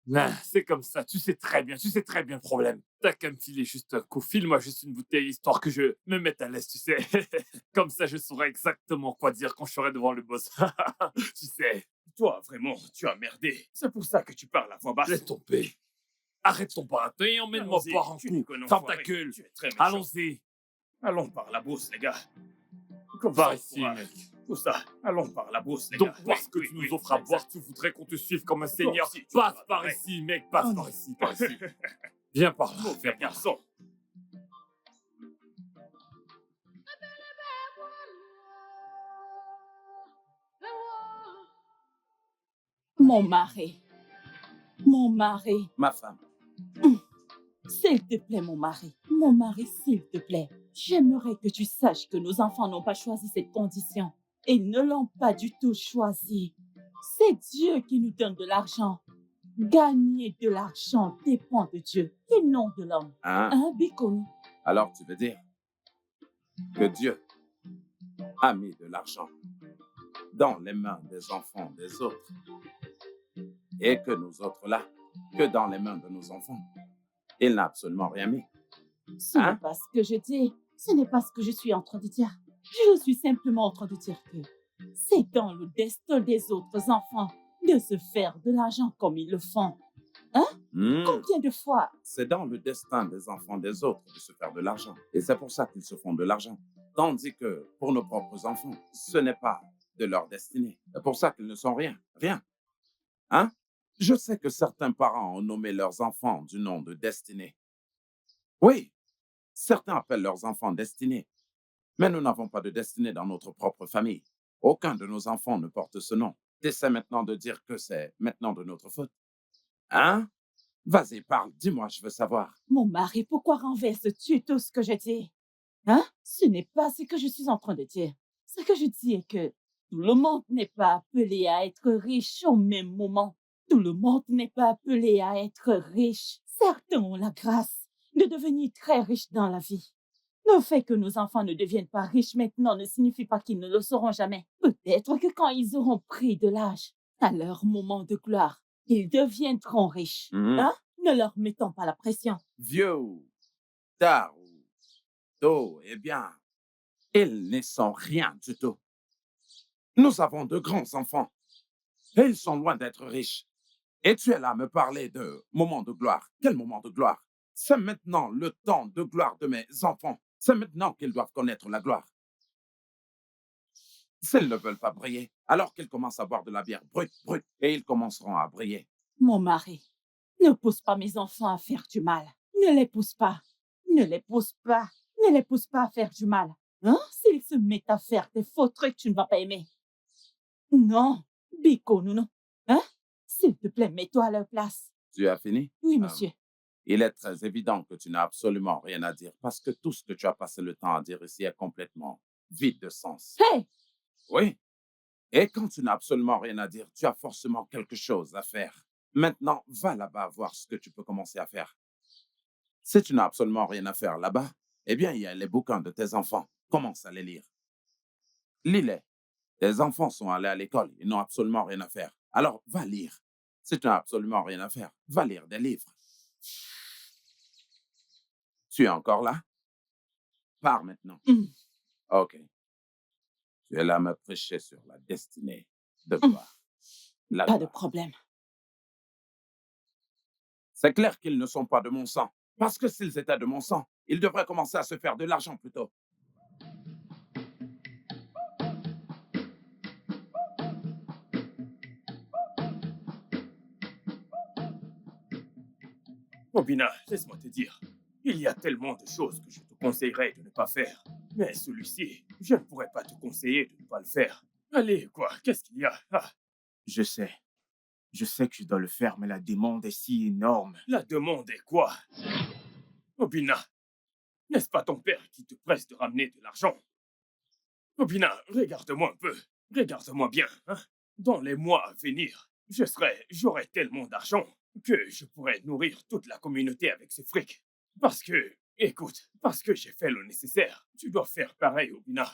Non, c'est comme ça. Tu sais très bien le problème. T'as qu'à me filer juste un coup. File-moi juste une bouteille histoire que je me mette à l'aise, tu sais. Comme ça, je saurais exactement quoi dire quand je serai devant le boss. Tu sais. Toi, vraiment, tu as merdé. C'est pour ça que tu parles à voix basse. Laisse tomber. Arrête ton baratin et emmène-moi Allons-y, boire un tu coup. n'es qu'un Ferme ta enfoiré, gueule. tu es très méchant. Allons-y. Allons par la brousse, les gars. Comme Par ça, on ici, pourra- mec. Tout ça, allons par la brousse, les Donc, gars. parce que Oui, tu oui, nous offres à exact. boire, tu voudrais qu'on te suive comme un seigneur. aussi, tu Passe feras par pareil. ici, mec. Passe Oh par non. ici, par ici. Viens par là. Mauvais garçon. Mon mari. Mon mari. Ma femme. S'il te plaît, mon mari. Mon mari, s'il te plaît. J'aimerais que tu saches que nos enfants n'ont pas choisi cette condition. Ils ne l'ont pas du tout choisi. C'est Dieu qui nous donne de l'argent. Gagner de l'argent dépend de Dieu et non de l'homme. Hein? Hein, Bikonou? Alors tu veux dire que Dieu a mis de l'argent dans les mains des enfants des autres et que nous autres là, que dans les mains de nos enfants, il n'a absolument rien mis. Ce Hein? n'est pas ce que je dis. Ce n'est pas ce que je suis en train de dire. Je suis simplement en train de dire que c'est dans le destin des autres enfants de se faire de l'argent comme ils le font. Hmm. Combien de fois? C'est dans le destin des enfants des autres de se faire de l'argent. Et c'est pour ça qu'ils se font de l'argent. Tandis que pour nos propres enfants, ce n'est pas de leur destinée. C'est pour ça qu'ils ne sont rien. Rien. Hein? Je sais que certains parents ont nommé leurs enfants du nom de destinée. Oui, certains appellent leurs enfants destinée. Mais nous n'avons pas de destinée dans notre propre famille. Aucun de nos enfants ne porte ce nom. T'essaies maintenant de dire que c'est maintenant de notre faute. Hein? Vas-y, parle, dis-moi, je veux savoir. Mon mari, pourquoi renverses-tu tout ce que je dis? Hein? Ce n'est pas ce que je suis en train de dire. Ce que je dis est que tout le monde n'est pas appelé à être riche au même moment. Tout le monde n'est pas appelé à être riche. Certains ont la grâce de devenir très riches dans la vie. Le fait que nos enfants ne deviennent pas riches maintenant ne signifie pas qu'ils ne le seront jamais. Peut-être que quand ils auront pris de l'âge, à leur moment de gloire, ils deviendront riches. Mhm. Hein? Ne leur mettons pas la pression. Vieux ou tard ou tôt, eh bien, Ils ne sont rien du tout. Nous avons de grands enfants et ils sont loin d'être riches. Et tu es là à me parler de moment de gloire. Quel moment de gloire? C'est maintenant le temps de gloire de mes enfants. C'est maintenant qu'ils doivent connaître la gloire. S'ils ne veulent pas briller, alors qu'ils commencent à boire de la bière brute, et ils commenceront à briller. Mon mari, ne pousse pas mes enfants à faire du mal. Ne les pousse pas. Ne les pousse pas. Ne les pousse pas à faire du mal. Hein? S'ils se mettent à faire des faux trucs, tu ne vas pas aimer. Non, Biko, non. Hein? S'il te plaît, mets-toi à leur place. Tu as fini? Oui, monsieur. Il est très évident que tu n'as absolument rien à dire parce que tout ce que tu as passé le temps à dire ici est complètement vide de sens. Hey! Oui. Et quand tu n'as absolument rien à dire, tu as forcément quelque chose à faire. Maintenant, va là-bas voir ce que tu peux commencer à faire. Si tu n'as absolument rien à faire là-bas, eh bien, il y a les bouquins de tes enfants. Commence à les lire. Lis-les. Tes enfants sont allés à l'école. Ils n'ont absolument rien à faire. Alors, va lire. Si tu n'as absolument rien à faire, va lire des livres. Tu es encore là? Pars maintenant. OK. Tu es là à me prêcher sur la destinée de gloire. La Pas de gloire. problème. C'est clair qu'ils ne sont pas de mon sang. Parce que s'ils étaient de mon sang, ils devraient commencer à se faire de l'argent plutôt. Obina, laisse-moi te dire. Il y a tellement de choses que je te conseillerais de ne pas faire. Mais celui-ci, je ne pourrais pas te conseiller de ne pas le faire. Allez, quoi, qu'est-ce qu'il y a? Ah, Je sais. Je sais que je dois le faire, mais la demande est si énorme. la demande est quoi? Obina, n'est-ce pas ton père qui te presse de ramener de l'argent? Obina, regarde-moi un peu. Regarde-moi bien. Hein? Dans les mois à venir, j'aurai tellement d'argent que je pourrais nourrir toute la communauté avec ce fric. Parce que, écoute, parce que j'ai fait le nécessaire. Tu dois faire pareil, Obina.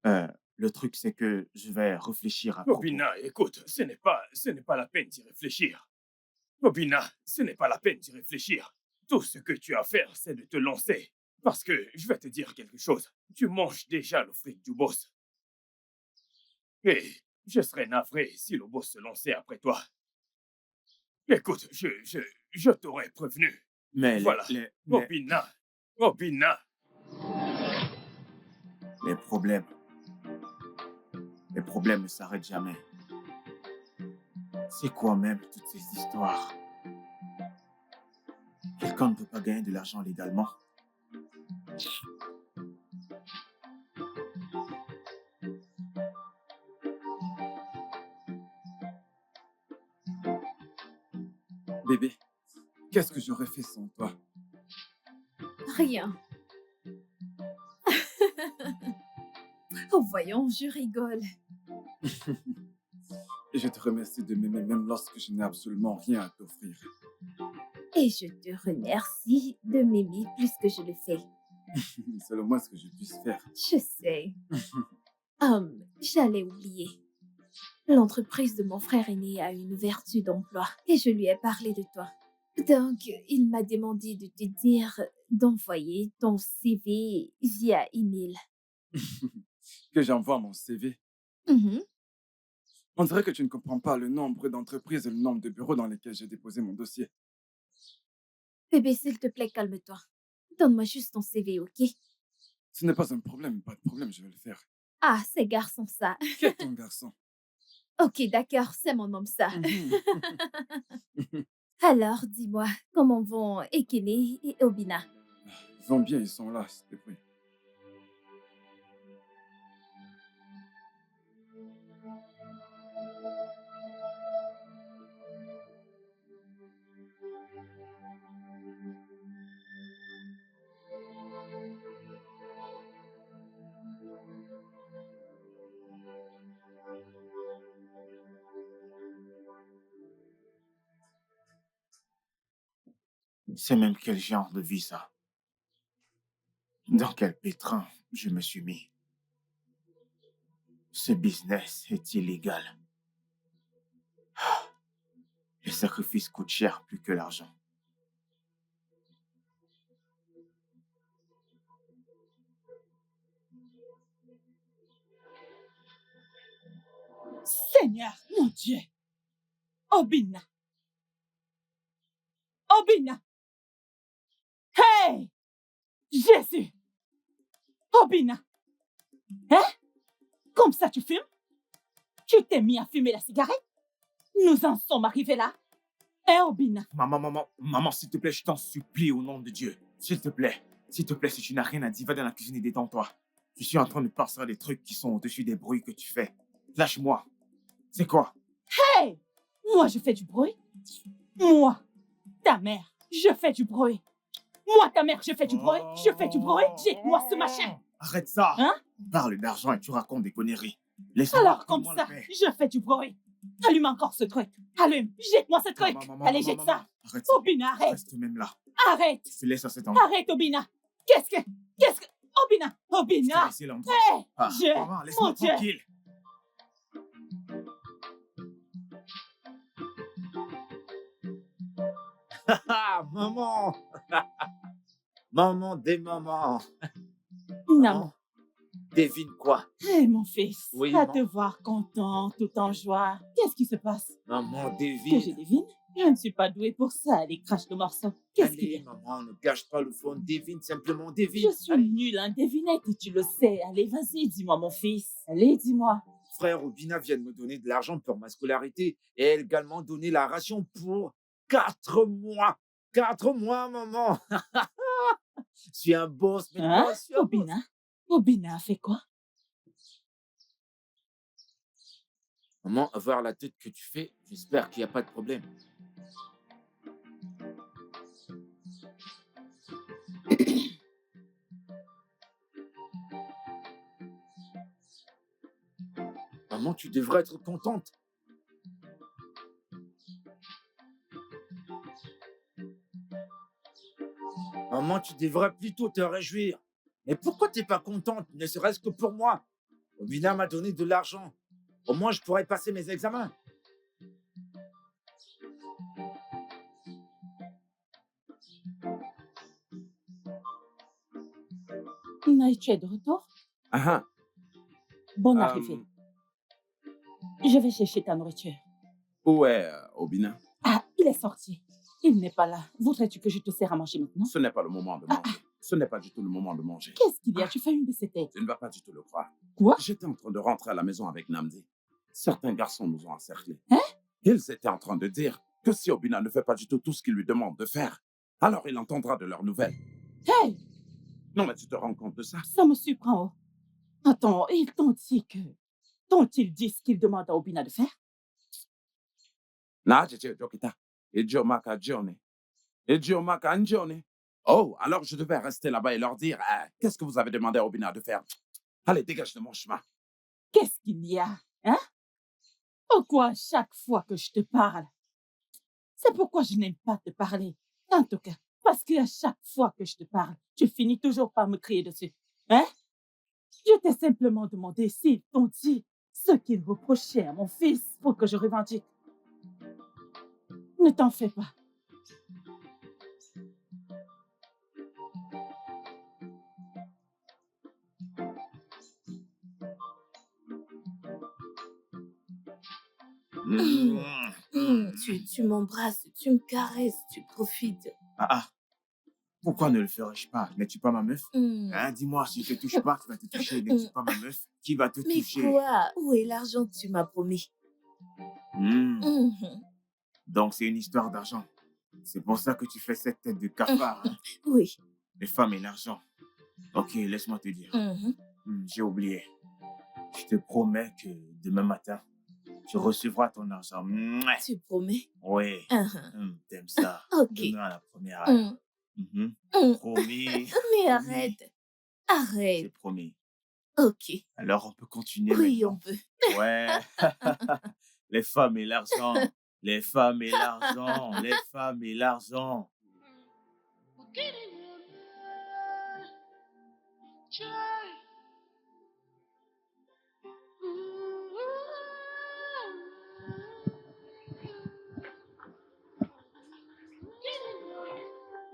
Ah, Le truc, c'est que je vais réfléchir à propos. Obina, écoute, ce n'est pas la peine d'y réfléchir. Obina, ce n'est pas la peine d'y réfléchir. Tout ce que tu as à faire, c'est de te lancer. Parce que, je vais te dire quelque chose. Tu manges déjà le fric du boss. Et je serais navré si le boss se lançait après toi. Écoute, je t'aurais prévenu. Mais Voilà. Obina, Obina. les problèmes ne s'arrêtent jamais. C'est quoi même toutes ces histoires? Quelqu'un ne peut pas gagner de l'argent légalement. Bébé, qu'est-ce que j'aurais fait sans toi? Rien. Oh, voyons, je rigole. Et je te remercie de m'aimer même lorsque je n'ai absolument rien à t'offrir. Et je te remercie de m'aimer plus que je le fais. C'est le moins ce que je puisse faire. Je sais. J'allais oublier. L'entreprise de mon frère aîné a une ouverture d'emploi et je lui ai parlé de toi. Donc, il m'a demandé de te dire d'envoyer ton CV via email. Que j'envoie mon CV. Mhm. On dirait que tu ne comprends pas le nombre d'entreprises et le nombre de bureaux dans lesquels j'ai déposé mon dossier. Bébé, s'il te plaît, calme-toi. Donne-moi juste ton CV, ok? Ce n'est pas un problème, pas de problème, je vais le faire. Ah, c'est garçon ça. Qui est ton garçon? Ok, d'accord, c'est mon homme ça. Mhm. Alors, dis-moi, comment vont Ekene et Obina? Ils vont bien, ils sont là, s'il te plaît. C'est même quel genre de vie ça? Dans quel pétrin je me suis mis? Ce business est illégal. Les sacrifices coûtent cher plus que l'argent. Seigneur, mon Dieu. Obina. Obina. Hey! Jésus. Obina. Hein? Comme ça tu fumes? Tu t'es mis à fumer la cigarette? Nous en sommes arrivés là? Hein, Obina? Maman, s'il te plaît, je t'en supplie au nom de Dieu. S'il te plaît, si tu n'as rien à dire, va dans la cuisine et détends-toi. Je suis en train de penser à des trucs qui sont au-dessus des bruits que tu fais. Lâche-moi. C'est quoi? Hey! Moi, je fais du bruit? Moi, ta mère, je fais du bruit. Moi, ta mère, je fais du bruit. Je fais du bruit. Jette-moi ce machin. Arrête ça. Hein? On parle d'argent et tu racontes des conneries. Laisse-moi. Alors, comme donne-moi ça, la paix. je fais du bruit. Allume encore ce truc. Allume. Jette-moi ce truc. Allez, jette ça. Arrête ça. Obina, arrête. Reste même là. Arrête. Je te laisse à cet endroit. Arrête, Obina. Qu'est-ce que... Obina. Je t'ai Obina. laissé l'endroit. Hey! Maman, laisse-moi Mon Dieu. tranquille. Ah, maman. Maman des mamans. Non. Devine quoi? Hé, mon fils. Oui, À maman. te voir content, tout en joie. Qu'est-ce qui se passe? Maman, Que je devine. devine? Je ne suis pas douée pour ça. Allez, crache le morceau. Qu'est-ce qu'il y Allez, a? maman, ne gâche pas le fond. Devine, simplement Je devine. suis nulle en devinette et tu le sais. Allez, vas-y, dis-moi, mon fils. Allez, dis-moi. Frère Obina vient de me donner de l'argent pour ma scolarité et elle a également donné la ration pour 4 mois. 4 mois, maman. Je suis un boss, mais Hein? moi, je suis un boss. Obina? Obina a fait quoi? Maman, à voir la tête que tu fais, j'espère qu'il n'y a pas de problème. Maman, tu devrais être contente. Maman, tu devrais plutôt te réjouir. Mais pourquoi t'es pas contente, ne serait-ce que pour moi? Obina m'a donné de l'argent. Au moins, je pourrais passer mes examens. Naï, tu es de retour? Ah, Bonne ah, arrivée. Je vais chercher ta nourriture. où est Obina? Ah, il est sorti. Il n'est pas là. Voudrais-tu que je te sers à manger maintenant? Ce n'est pas le moment de manger. Ce n'est pas du tout le moment de manger. Qu'est-ce qu'il y a? Tu fais une de ces têtes. Tu ne vas pas du tout le croire. Quoi? J'étais en train de rentrer à la maison avec Namdi. Certains garçons nous ont encerclés. Hein? Ils étaient en train de dire que si Obina ne fait pas du tout ce qu'il lui demande de faire, alors il entendra de leurs nouvelles. Hey! Non, mais tu te rends compte de ça? Ça me surprend. Oh. Attends, ils t'ont dit que... T'ont-ils dit ce qu'ils demandent à Obina de faire? Na, Jeje Jokita. Ejo Maka Johnny. Ejo Maka Johnny. Oh, alors je devais rester là-bas et leur dire qu'est-ce que vous avez demandé à Obina de faire? Allez, dégage de mon chemin. Qu'est-ce qu'il y a? Hein? Pourquoi chaque fois que je te parle? C'est pourquoi je n'aime pas te parler. En tout cas, parce qu'à chaque fois que je te parle, tu finis toujours par me crier dessus. Hein? Je t'ai simplement demandé s'ils t'ont dit ce qu'ils reprochaient à mon fils pour que je revendique. Ne t'en fais pas. Tu m'embrasses, tu me caresses, tu profites. Pourquoi ne le ferais-je pas? N'es-tu pas ma meuf? Hmm. Hein, dis-moi, si je te touche pas, qui va te toucher? N'es-tu pas ma meuf? Qui va te Mais toucher? quoi? Où est l'argent que tu m'as promis? Hmm. Mhm. Donc, c'est une histoire d'argent. C'est pour ça que tu fais cette tête de cafard. Hein? Oui. Les femmes et l'argent. Ok, laisse-moi te dire. Mhm. J'ai oublié. Je te promets que demain matin, tu recevras ton argent. Mouais. Tu promets? Oui. Mhm. T'aimes ça. Ok. Demain à la première heure. Mhm. Promis. Mais arrête. C'est Arrête. promis. Ok. Alors, on peut continuer Oui, maintenant. on peut. Ouais. Les femmes et l'argent. Les femmes et l'argent. Les femmes et l'argent.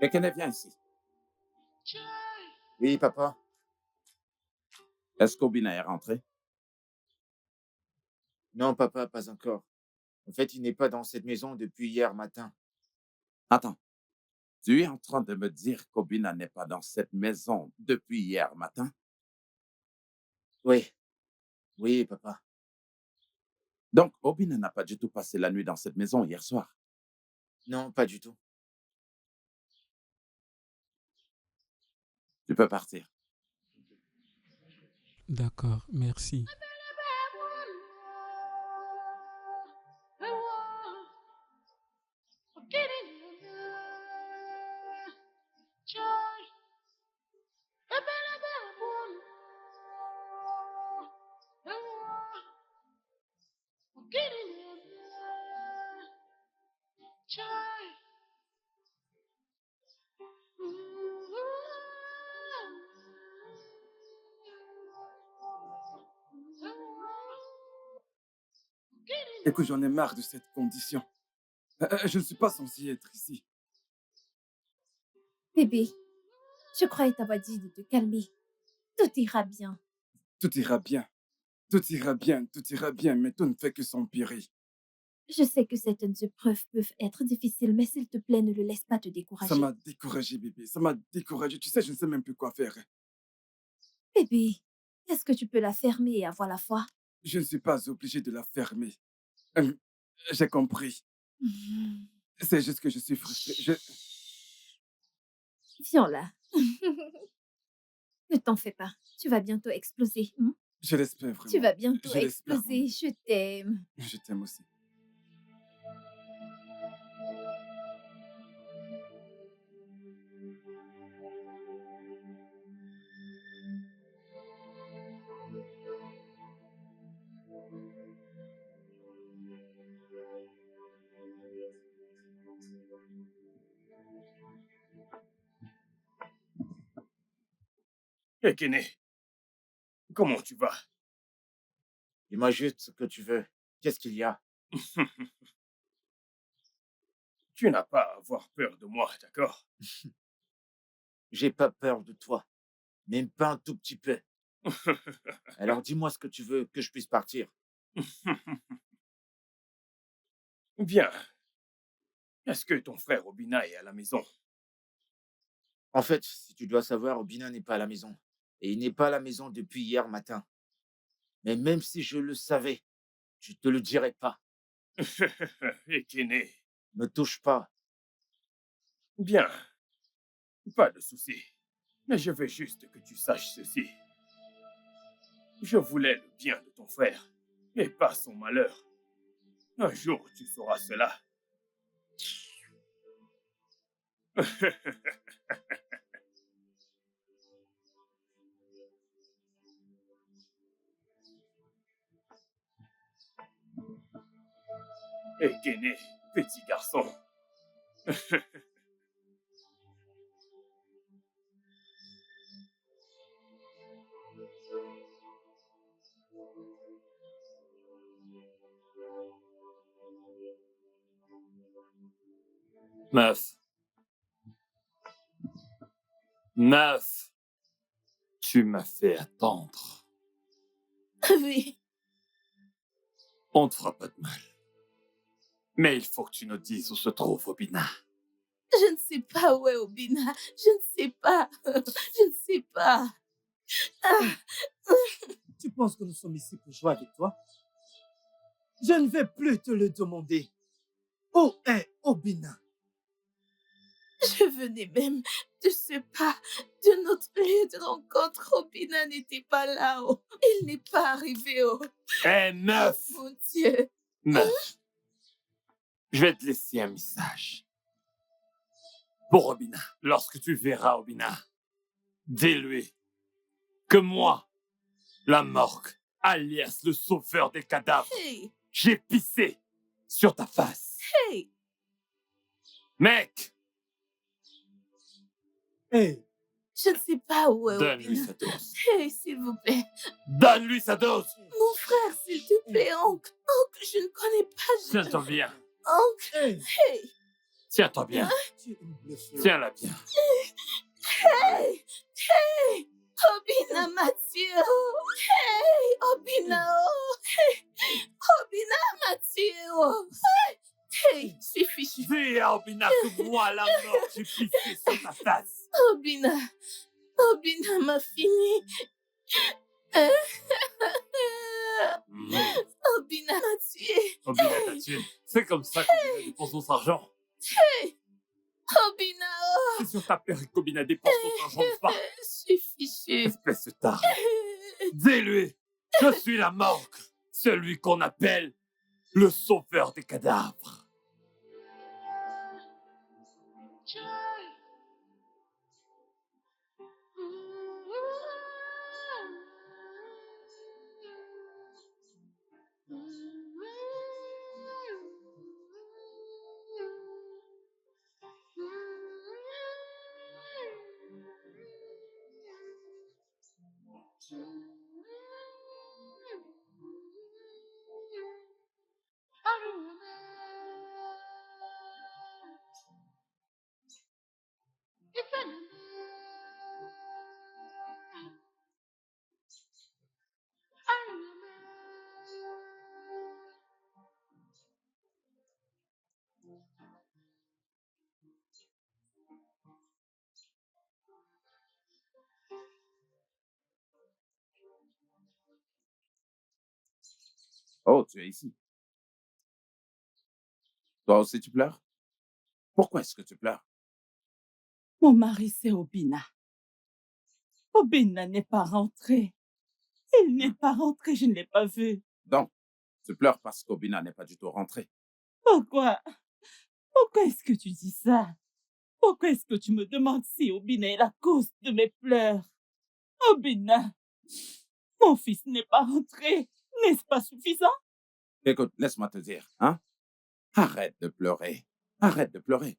Quelqu'un vient ici. Oui, papa. Est-ce qu'Obina est rentré? Non, papa, pas encore. En fait, il n'est pas dans cette maison depuis hier matin. Attends, tu es en train de me dire qu'Obina n'est pas dans cette maison depuis hier matin? Oui, oui, papa. Donc, Obina n'a pas du tout passé la nuit dans cette maison hier soir. Non, pas du tout. Tu peux partir. D'accord, merci. Écoute, j'en ai marre de cette condition. Je ne suis pas censé être ici. Bébé, je croyais t'avoir dit de te calmer. Tout ira bien. Tout ira bien. Tout ira bien, tout ira bien, mais tout ne fait que s'empirer. Je sais que certaines épreuves peuvent être difficiles, mais s'il te plaît, ne le laisse pas te Ça décourager. m'a découragé, bébé. Ça m'a découragé. Tu sais, je ne sais même plus quoi faire. Bébé, est-ce que tu peux la fermer et avoir la foi? Je ne suis pas obligé de la fermer. Hum, J'ai compris. Mhm. C'est juste que je suis frustré. Viens là. Ne t'en fais pas. Tu vas bientôt exploser. Je l'espère Tu vraiment. vas bientôt Je l'espère. exploser. Je t'aime. Je t'aime aussi. Hé, Kené, comment tu vas? Dis-moi juste ce que tu veux. Qu'est-ce qu'il y a? Tu n'as pas à avoir peur de moi, d'accord? J'ai pas peur de toi. Même pas un tout petit peu. Alors dis-moi ce que tu veux, que je puisse partir. Bien. Est-ce que ton frère Obina est à la maison? En fait, si tu dois savoir, Obina n'est pas à la maison. Et il n'est pas à la maison depuis hier matin. Mais même si je le savais, je te le dirais pas. Hé, Kené. Ne touche pas. Bien. Pas de souci. Mais je veux juste que tu saches ceci. Je voulais le bien de ton frère, et pas son malheur. Un jour, tu sauras cela. Hé, Kené, petit garçon. Meuf. Meuf. Tu m'as fait attendre. Oui. On ne te fera pas de mal. Mais il faut que tu nous dises où se trouve Obina. Je ne sais pas où est Obina. Je ne sais pas. Je ne sais pas. Tu penses que nous sommes ici pour jouer avec toi? Je ne vais plus te le demander. Où est Obina? Je venais même de ce pas de notre lieu de rencontre. Obina n'était pas là-haut. Il n'est pas arrivé haut. Hé, meuf! Mon Dieu. Meuf, je vais te laisser un message. Pour Obina, lorsque tu verras Obina, dis-lui que moi, la morgue, alias le sauveur des cadavres, Hey, j'ai pissé sur ta face. hey. Mec, Hé, Je ne sais pas où est donne-lui Obina. sa dose. Hey, s'il vous plaît. Donne-lui sa dose. Mon frère, s'il te plaît, oncle. Oncle, je ne connais pas. Tiens-toi bien. Oncle, hé, hey. Tiens-toi bien. tu es une blessure. Tiens-la bien. Hey, hey. Obina Mathieu. Hey, Obina. Oh. Hey, Obina m'a tué. Oh. Hey, c'est fichu. Dis à Obina que moi, la mort, j'ai pissé sur ta face. Obina m'a fini. Obina m'a tué. Obina t'a tué. C'est comme ça qu'Obina dépense son argent. Obina, oh. C'est sur ta période qu'Obina dépense son argent, n'est-ce pas? Je suis fichu. Espèce de tard. Dis-lui, je suis la morgue, celui qu'on appelle le sauveur des cadavres. Oh, tu es ici. Toi aussi, tu pleures? Pourquoi est-ce que tu pleures? Mon mari, c'est Obina. Obina n'est pas rentré. Il n'est pas rentré, je ne l'ai pas vu. Donc, tu pleures parce qu'Obina n'est pas du tout rentré. Pourquoi? Pourquoi est-ce que tu dis ça? Pourquoi est-ce que tu me demandes si Obina est la cause de mes pleurs? Obina, mon fils n'est pas rentré. N'est-ce pas suffisant? Écoute, laisse-moi te dire, hein? Arrête de pleurer. Arrête de pleurer.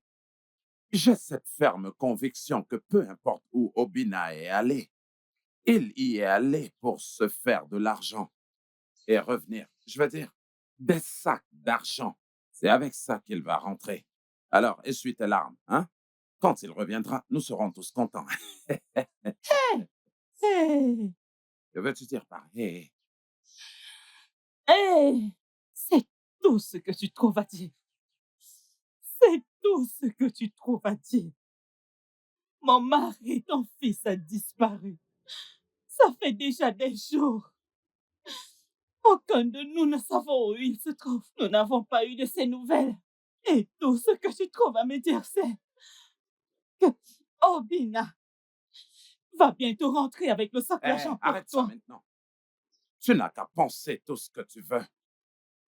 J'ai cette ferme conviction que peu importe où Obina est allé, il y est allé pour se faire de l'argent et revenir. Je veux dire, des sacs d'argent. C'est avec ça qu'il va rentrer. Alors, essuie tes larmes, hein? Quand il reviendra, nous serons tous contents. Hé! Que veux-tu dire par hé? Hé! C'est tout ce que tu trouves à dire. C'est tout ce que tu trouves à dire. Mon mari, ton fils, a disparu. Ça fait déjà des jours. Aucun de nous ne savons où il se trouve. Nous n'avons pas eu de ses nouvelles. Et tout ce que tu trouves à me dire, c'est que Obina va bientôt rentrer avec le sac d'argent pour Arrête ça toi. maintenant. Tu n'as qu'à penser tout ce que tu veux.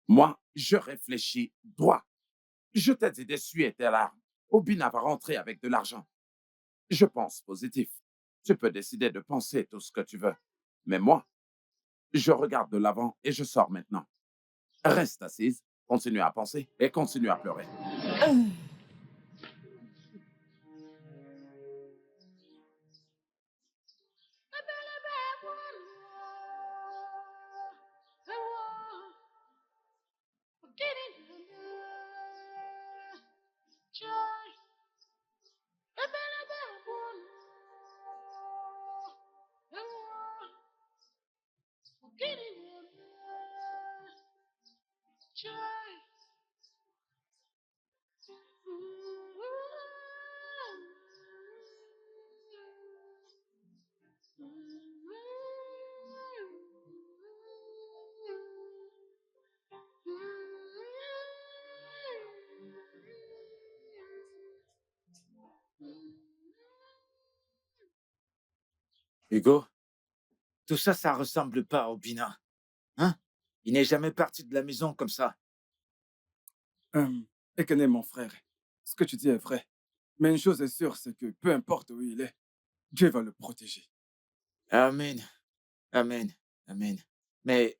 Moi, je réfléchis droit. Je t'ai dit d'essuyer tes larmes. Obina va rentrer avec de l'argent. Je pense positif. Tu peux décider de penser tout ce que tu veux. Mais moi, je regarde de l'avant et je sors maintenant. Reste assise, continue à penser et continue à pleurer. Euh, Hugo, tout ça, ça ressemble pas à Obina. Hein? Il n'est jamais parti de la maison comme ça. Ekene, mon frère, ce que tu dis est vrai. Mais une chose est sûre, c'est que peu importe où il est, Dieu va le protéger. Amen. Amen. Amen. Mais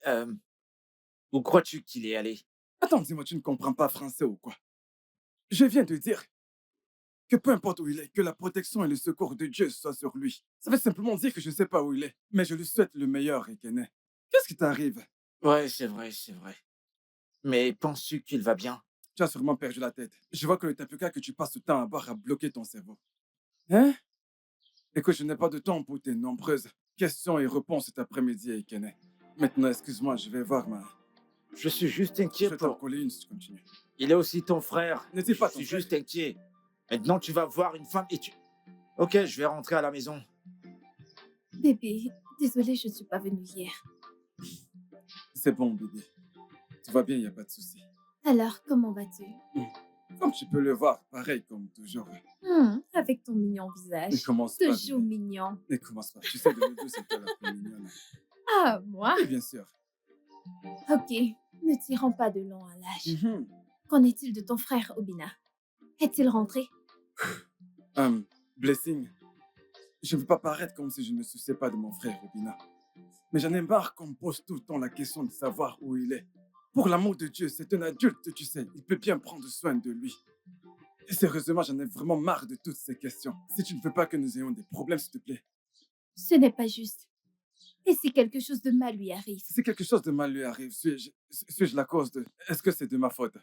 où crois-tu qu'il est allé? Attends, dis-moi, tu ne comprends pas français ou quoi? Je viens de dire que peu importe où il est, que la protection et le secours de Dieu soient sur lui. Ça veut simplement dire que je ne sais pas où il est, mais je lui souhaite le meilleur, Ekene. Qu'est-ce qui t'arrive? Ouais, c'est vrai, c'est vrai. Mais penses-tu qu'il va bien? Tu as sûrement perdu la tête. Je vois que le tapuka que tu passes le temps à boire a bloqué ton cerveau. Hein? Écoute, je n'ai pas de temps pour tes nombreuses questions et réponses cet après-midi, Ekene. Maintenant, excuse-moi, je vais voir Je suis juste Je inquiet vais t'en pour... coller une si tu continues. Il est aussi ton frère. N'était Je pas ton suis frère. juste inquiet. Maintenant, tu vas voir une femme et tu... Ok, je vais rentrer à la maison. Bébé, désolée, je ne suis pas venue hier. C'est bon, bébé. Tout va bien, il n'y a pas de souci. Alors, comment vas-tu? Comme tu peux le voir, pareil comme toujours. Avec ton mignon Ne visage. commence pas, Toujours bébé. mignon. Ne commence pas. Tu sais, de nous deux, c'est toi la plus mignonne. Ah, moi? Oui, bien sûr. Ok, ne tirons pas de long à l'âge. Qu'en est-il de ton frère, Obina? Est-il rentré? Blessing, je ne veux pas paraître comme si je ne me souciais pas de mon frère, Obina. Mais j'en ai marre qu'on me pose tout le temps la question de savoir où il est. Pour l'amour de Dieu, c'est un adulte, tu sais. Il peut bien prendre soin de lui. Et sérieusement, j'en ai vraiment marre de toutes ces questions. Si tu ne veux pas que nous ayons des problèmes, s'il te plaît. Ce n'est pas juste. Et si quelque chose de mal lui arrive? Si quelque chose de mal lui arrive, suis-je la cause de... Est-ce que c'est de ma faute?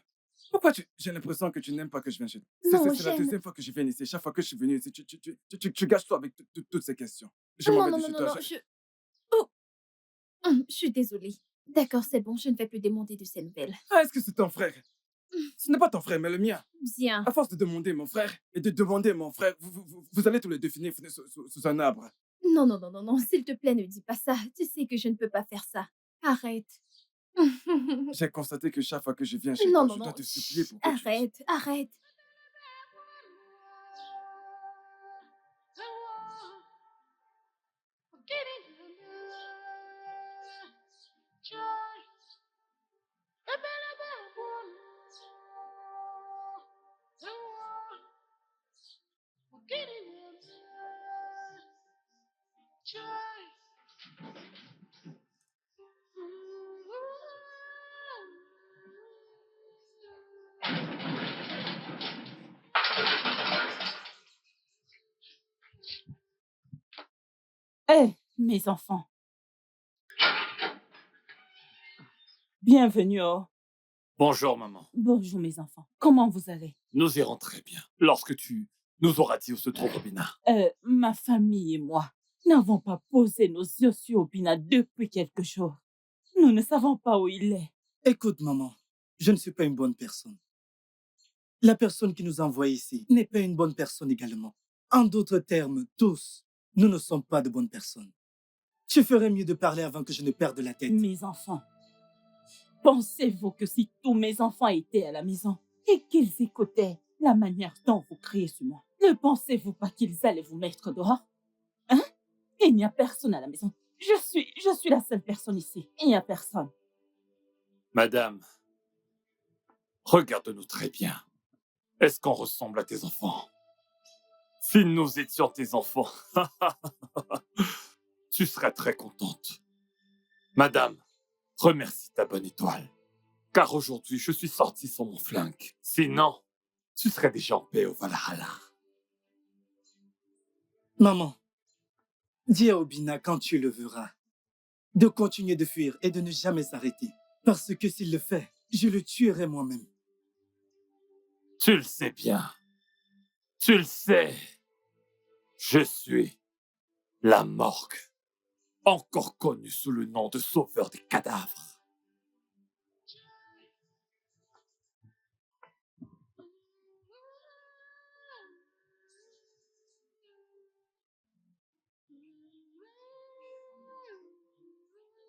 Pourquoi j'ai l'impression que tu n'aimes pas que je vienne chez toi? Non, C'est la j'aime. deuxième fois que je viens ici. Chaque fois que je suis venu ici, tu gâches tout avec toutes ces questions. Je m'en Non, vais non, de non, chez non, toi. non, Oh, je suis désolée. D'accord, c'est bon, je ne vais plus demander de ces nouvelles. Ah, est-ce que c'est ton frère? Ce n'est pas ton frère, mais le mien. Bien. À force de demander mon frère et de demander mon frère, vous allez tous les deux finir sous un arbre. Non, non, non, non, non, s'il te plaît, ne dis pas ça. Tu sais que je ne peux pas faire ça. Arrête. J'ai constaté que chaque fois que je viens chez Non, toi, non, je dois non. te supplier Chut, pour quelque chose. arrête, arrête. Hé, mes enfants. Bienvenue. Bonjour, maman. Bonjour, mes enfants. Comment vous allez? Nous irons très bien. Lorsque tu nous auras dit où se trouve Obina. Ma famille et moi n'avons pas posé nos yeux sur Obina depuis quelques jours. Nous ne savons pas où il est. Écoute, maman, je ne suis pas une bonne personne. La personne qui nous envoie ici n'est pas une bonne personne également. En d'autres termes, tous, nous ne sommes pas de bonnes personnes. Tu ferais mieux de parler avant que je ne perde la tête. Mes enfants, pensez-vous que si tous mes enfants étaient à la maison et qu'ils écoutaient la manière dont vous criez sur moi, ne pensez-vous pas qu'ils allaient vous mettre dehors? Hein? Il n'y a personne à la maison. Je suis la seule personne ici. Il n'y a personne. Madame, regarde-nous très bien. Est-ce qu'on ressemble à tes enfants? Si nous étions tes enfants, tu serais très contente. Madame, remercie ta bonne étoile. Car aujourd'hui, je suis sorti sans mon flingue. Sinon, tu serais déjà en paix au Valhalla. Maman, dis à Obina quand tu le verras de continuer de fuir et de ne jamais s'arrêter. Parce que s'il le fait, je le tuerai moi-même. Tu le sais bien. Tu le sais. Je suis la morgue, encore connue sous le nom de sauveur des cadavres.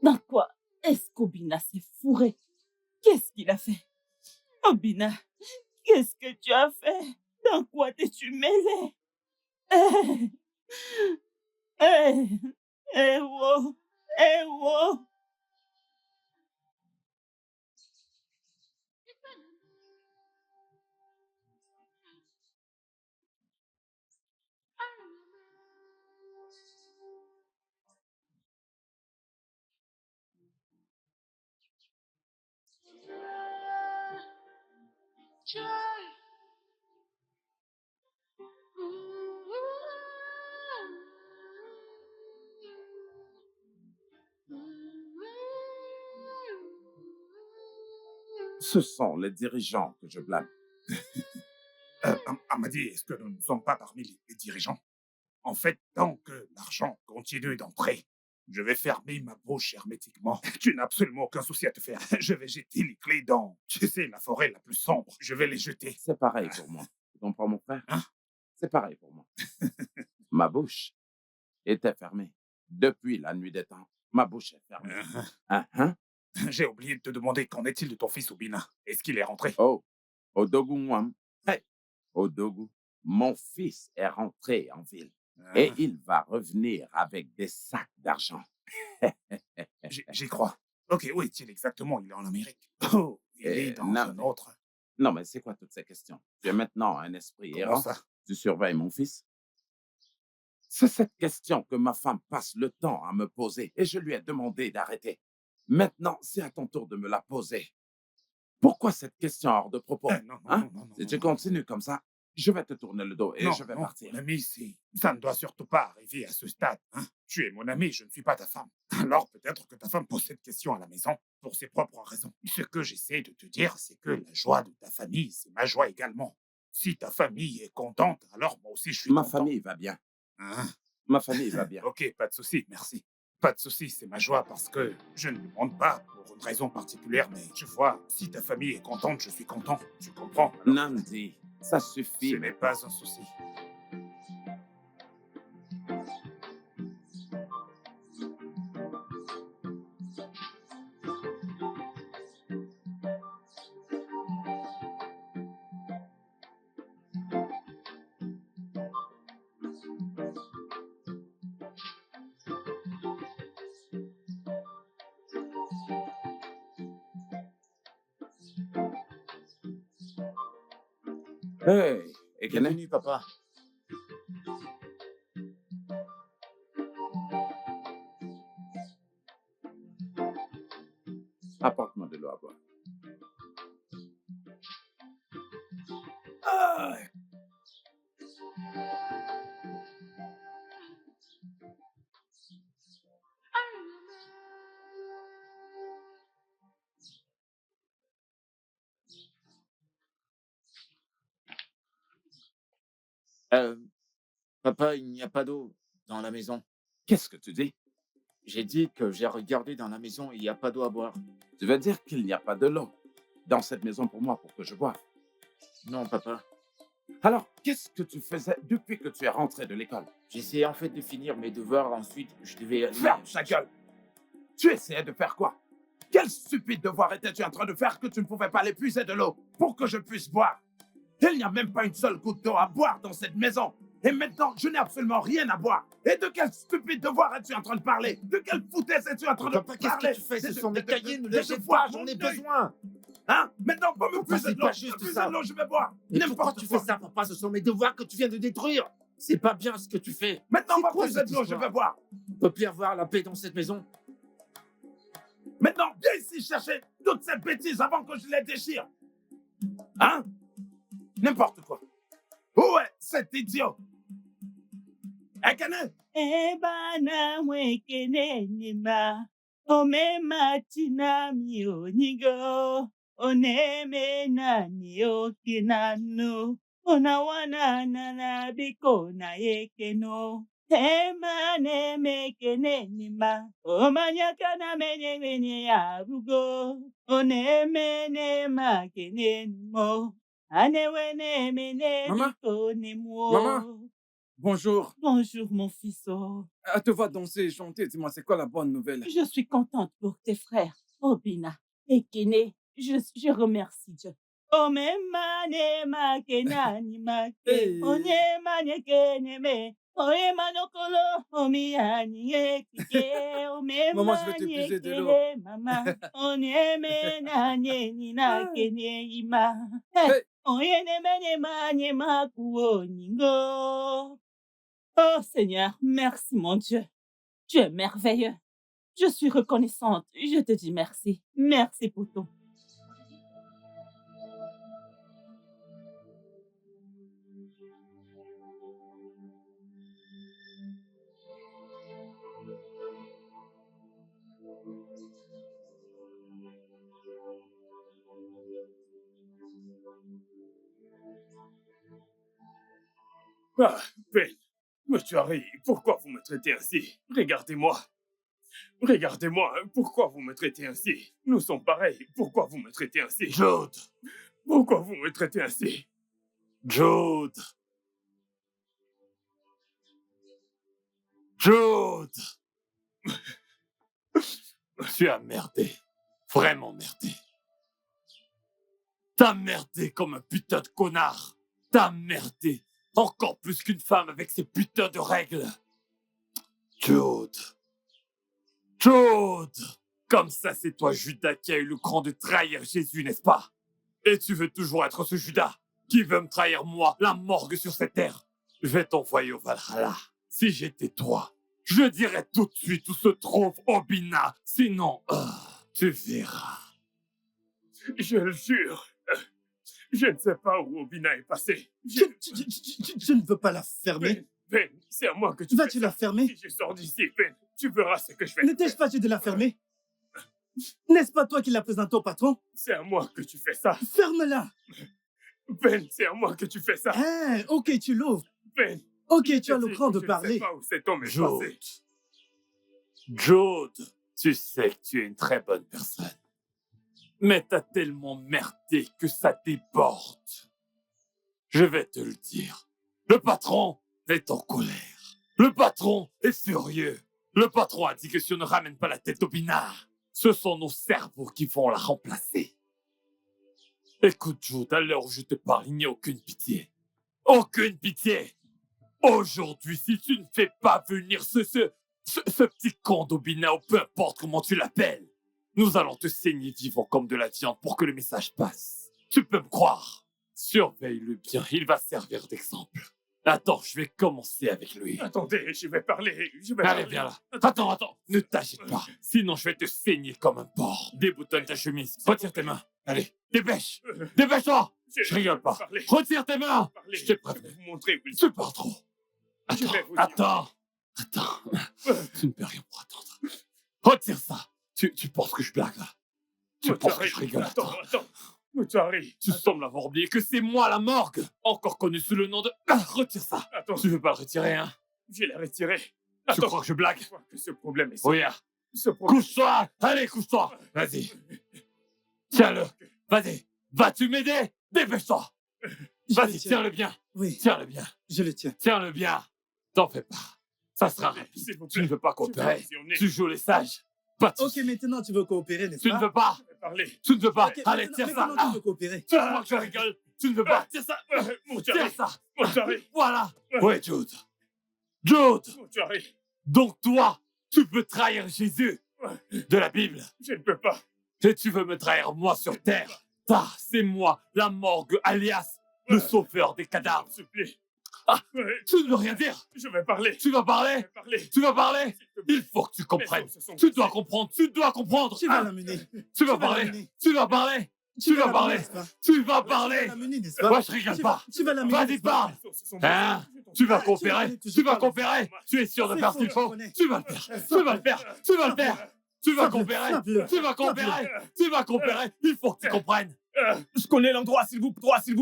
Dans quoi est-ce qu'Obina s'est fourré? Qu'est-ce qu'il a fait? Obina, qu'est-ce que tu as fait? Dans quoi t'es-tu mêlé? Wow, wow. Ce sont les dirigeants que je blâme. Amadi, est-ce que nous ne sommes pas parmi les dirigeants? En fait, tant que l'argent continue d'entrer, Je vais fermer ma bouche hermétiquement. Tu n'as absolument aucun souci à te faire. Je vais jeter les clés dans, tu sais, la forêt la plus sombre. Je vais les jeter. C'est pareil pour moi. Tu comprends, mon frère? Hein? C'est pareil pour moi. Ma bouche était fermée. Depuis la nuit des temps, ma bouche est fermée. Hein, hein? J'ai oublié de te demander qu'en est-il de ton fils Obina. Est-ce qu'il est rentré? Oh, Odogu Nwam. Hey, Odogu, mon fils est rentré en ville et il va revenir avec des sacs d'argent. J'y crois. Ok, où est-il exactement? Il est en Amérique. Oh, il est dans non, un autre. Non, mais c'est quoi toutes ces questions? Tu es maintenant un esprit Comment errant. ça? Tu surveilles mon fils? C'est cette question que ma femme passe le temps à me poser et je lui ai demandé d'arrêter. Maintenant, c'est à ton tour de me la poser. Pourquoi cette question hors de propos? Non, Hein? non, Si tu continues comme ça, je vais te tourner le dos et non, je vais non, partir. mon ami, ça ne doit surtout pas arriver à ce stade. Hein? Tu es mon ami, je ne suis pas ta femme. Alors peut-être que ta femme pose cette question à la maison pour ses propres raisons. Ce que j'essaie de te dire, c'est que la joie de ta famille, c'est ma joie également. Si ta famille est contente, alors moi aussi je suis Ma content. famille va bien. Hein? Ma famille va bien. Ok, pas de souci, merci. Pas de souci, c'est ma joie parce que je ne demande pas pour une raison particulière, mais tu vois, si ta famille est contente, je suis content. Tu comprends? Alors, Namdi, ça suffit. ce n'est pas un souci. Hey, Ekene, Bienvenue, papa. apporte-moi de l'eau à boire. Ah, euh, papa, il n'y a pas d'eau dans la maison. Qu'est-ce que tu dis? J'ai dit que j'ai regardé dans la maison et il n'y a pas d'eau à boire. Tu veux dire qu'il n'y a pas de l'eau dans cette maison pour moi pour que je boive? Non, papa. Alors, qu'est-ce que tu faisais depuis que tu es rentré de l'école? J'essayais en fait de finir mes devoirs. Ensuite, je devais aller... Ferme ta gueule! Tu essayais de faire quoi? Quel stupide devoir étais-tu en train de faire que tu ne pouvais pas aller puiser de l'eau pour que je puisse boire? Il n'y a même pas une seule goutte d'eau à boire dans cette maison. Et maintenant, je n'ai absolument rien à boire. Et de quel stupide devoir es-tu en train de parler? De quelle foutaise es-tu en train de Papa, parler? qu'est-ce que tu fais? Ce sont des cahiers, ne de les jette voir pas, j'en mon ai œil. besoin. Hein? Maintenant, pas me Papa, puiser c'est de l'eau. pas juste Puiser ça. de l'eau, je vais boire. Mais pourquoi N'importe tu quoi. fais ça, papa? Ce sont mes devoirs que tu viens de détruire. C'est pas bien ce que tu fais. Maintenant, C'est va quoi puiser cette de l'eau, je histoire? vais boire. On peut plus avoir la paix dans cette maison. Maintenant, viens ici chercher toutes ces bêtises avant que je les déchire. Hein? N'importe quoi. Où est cet idiot? Ekene? Ebana mwekene nima, omema tinami onigo, oneme nani okinano, onawana nana biko na ekeno. Emane mekene nima, omanyaka na menye menye arugo, oneme ne makene nimo, anewene mene Maman? biko nemo. Maman? Bonjour. Bonjour, mon fils. Oh, Elle te voit danser et chanter. Dis-moi, c'est quoi la bonne nouvelle? je suis contente pour tes frères, Obina et Kene. Je remercie Dieu. Oh, me mane ma kena ni ma ke. Hey. Onye mane kene me. Oye manokolo. Omi ani e kike. O me Maman, je vais te mane puiser de l'eau. kene mama. Onye me na nye ni na kene ima. Hey. Hey. Oye ne mene mane ma kuo ningo. Oh Seigneur, merci mon Dieu. Tu es merveilleux. Je suis reconnaissante. Je te dis merci. Merci pour tout. Ah, Ben, monsieur Harry, pourquoi vous me traitez ainsi? Regardez-moi. Regardez-moi, pourquoi vous me traitez ainsi? Nous sommes pareils, pourquoi vous me traitez ainsi? Jude, Pourquoi vous me traitez ainsi? Jude, Jude. Tu as merdé, vraiment merdé. T'as merdé comme un putain de connard. T'as merdé, encore plus qu'une femme avec ses putains de règles. Jude, Jude. Comme ça, c'est toi, Judas, qui a eu le cran de trahir Jésus, n'est-ce pas? Et tu veux toujours être ce Judas qui veut me trahir, moi, la morgue sur cette terre. Je vais t'envoyer au Valhalla. Si j'étais toi, je dirais tout de suite où se trouve Obina. Sinon, tu verras. Je le jure, je ne sais pas où Obina est passé. Tu ne veux pas la fermer? Ben, c'est à moi que tu Vas-tu fais la ça. fermer? Si je sors d'ici, Ben, tu verras ce que je fais. Ne t'ai-je pas dit de la fermer? N'est-ce pas toi qui l'as présenté au patron? C'est à moi que tu fais ça. Ferme-la! Ben, c'est à moi que tu fais ça. Hein, ok, tu l'ouvres. Ben, Ok, tu as le je cran de ne sais parler. pas où cet homme est Jude, passé. Jude, tu sais que tu es une très bonne personne. Mais t'as tellement merdé que ça déborde. Je vais te le dire. Le patron est en colère. Le patron est furieux. Le patron a dit que si on ne ramène pas la tête d'Obina, ce sont nos cerveaux qui vont la remplacer. Écoute, Jude, à l'heure où je te parle, il n'y a aucune pitié. Aucune pitié. Aujourd'hui, si tu ne fais pas venir ce petit con d'Obina, ou peu importe comment tu l'appelles, nous allons te saigner vivant comme de la viande pour que le message passe. Tu peux me croire. Surveille-le bien, il va servir d'exemple. Attends, je vais commencer avec lui. Attendez, je vais parler. Je vais Allez, parler. viens là. Attends, ne t'agite pas. Sinon, je vais te saigner comme un porc. Déboutonne ta chemise. Retire tes mains. Allez, dépêche. Dépêche-toi. Je rigole pas. Parler. Retire tes mains. Parler. Je t'ai Je prévenu. vais vous montrer où il Tu pars trop. Je vais vous dire. Attends. Tu ne peux rien pour attendre. Retire ça. Tu penses que je blague là? Tu penses que je rigole? Attends. Moutari. Tu sembles avoir oublié que c'est moi la morgue, encore connu sous le nom de... retire ça. Attends, Tu veux pas le retirer, hein? je l'ai retiré. Tu Attends, crois que je blague? je crois que ce problème est... Regarde, Ce problème... couche-toi. Allez, couche-toi. Vas-y. Tiens-le. Vas-y. Vas-tu m'aider? Dépêche-toi. Je Vas-y, le tiens. tiens-le bien. Oui, Tiens-le bien. je le tiens. Tiens-le bien. T'en fais pas. Ça sera rapide. S'il vous Tu ne plaît. veux pas Je coopérer. vais mentionner. Tu joues les sages. Pas de Ok, soucis. maintenant tu veux coopérer, n'est-ce Tu pas? ne veux pas. Je vais parler. Tu ne veux pas. Ok, Allez, maintenant- tire ça. maintenant, tu Ah, veux coopérer. tu vois que je rigole. Tu ne veux pas. Tire ça. Moutari. Tire ça. Moutari. Voilà. Oui, Jude. Jude. Moutari. Donc toi, tu peux trahir Jésus de la Bible. Je ne peux pas. Et tu veux me trahir moi sur terre. Ah, c'est moi, la morgue, alias le sauveur des cadavres. S'il te plaît. Ah. Ouais, Tu ne veux rien dire. je vais parler. Tu vas Je parler. vais parler. Tu vas parler. S'il te plaît. Il faut que tu comprennes. Les choses se sont Tu dois passées. comprendre. Tu dois comprendre. Tu vas Ah, l'amener. tu vas vas parler. l'amener. Tu vas parler. Tu vas parler. n'est-ce pas? Tu vas Tu vas parler. l'amener, n'est-ce pas? Moi, je rigole pas. Tu vas l'amener. Vas-y, n'est-ce pas? parle. Les choses se sont Hein? passées. Tu vas Ah, tu coopérer. connais toujours Tu vas pas le- coopérer. Tu es sûr de C'est faire faux, ce qu'il je faut. connais. Tu vas le faire. Tu vas le faire. Tu vas le faire. Tu vas Frappe-le, coopérer. frappe-le, Tu vas coopérer. Tu vas coopérer. Il faut que tu comprennes. Je connais l'endroit, s'il vous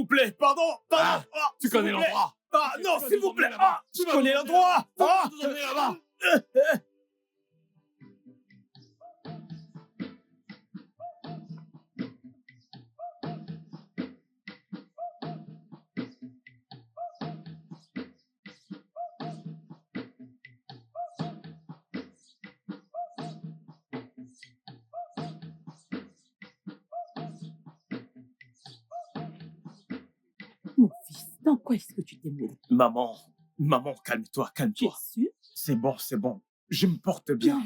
plaît. Pardon. Ah, Ah, tu s'il connais vous plaît. l'endroit. Ah, non, Tu vas s'il nous vous plaît. emmener là-bas. Ah, Tu je vas connais nous l'endroit. Tu vas Ah. nous emmener là-bas. Mon fils, dans quoi est-ce que tu t'es mêlé? Maman, calme-toi, Tu es sûr? C'est bon. Je me porte bien.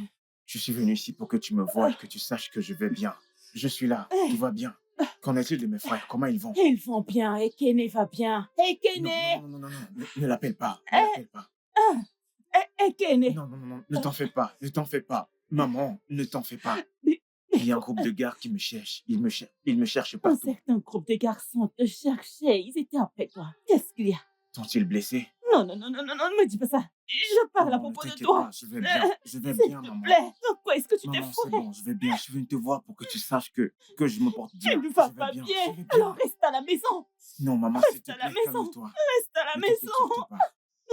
Je suis venu ici pour que tu me voies et que tu saches que je vais bien. Je suis là, tout va bien. Qu'en est-il de mes frères? Comment ils vont? Ils vont bien, Ekene va bien. Ekene! Non, ne l'appelle pas. Ne l'appelle pas. Ekene! Non, ne t'en fais pas. Maman, ne t'en fais pas. Mais- Il y a un groupe de gars qui me cherche. Ils me cherchent Un partout. certain groupe de garçons te cherchaient, ils étaient après toi. Qu'est-ce qu'il y a? Sont-ils blessés? Non, ne me dis pas ça. Je parle à Maman, ne propos de t'inquiète toi. pas, je vais bien. Je vais S'il bien, te maman. plaît, dans quoi est-ce que tu t'es Maman, c'est fourré? bon, je vais bien. Je viens te voir pour que tu saches que je me porte bien. Tu ne vas Je vais pas je bien. vais bien. Alors reste à la maison. Non, maman, Reste s'il te à la plaît, maison. calme-toi. Reste à la Ne t'inquiète maison. surtout pas.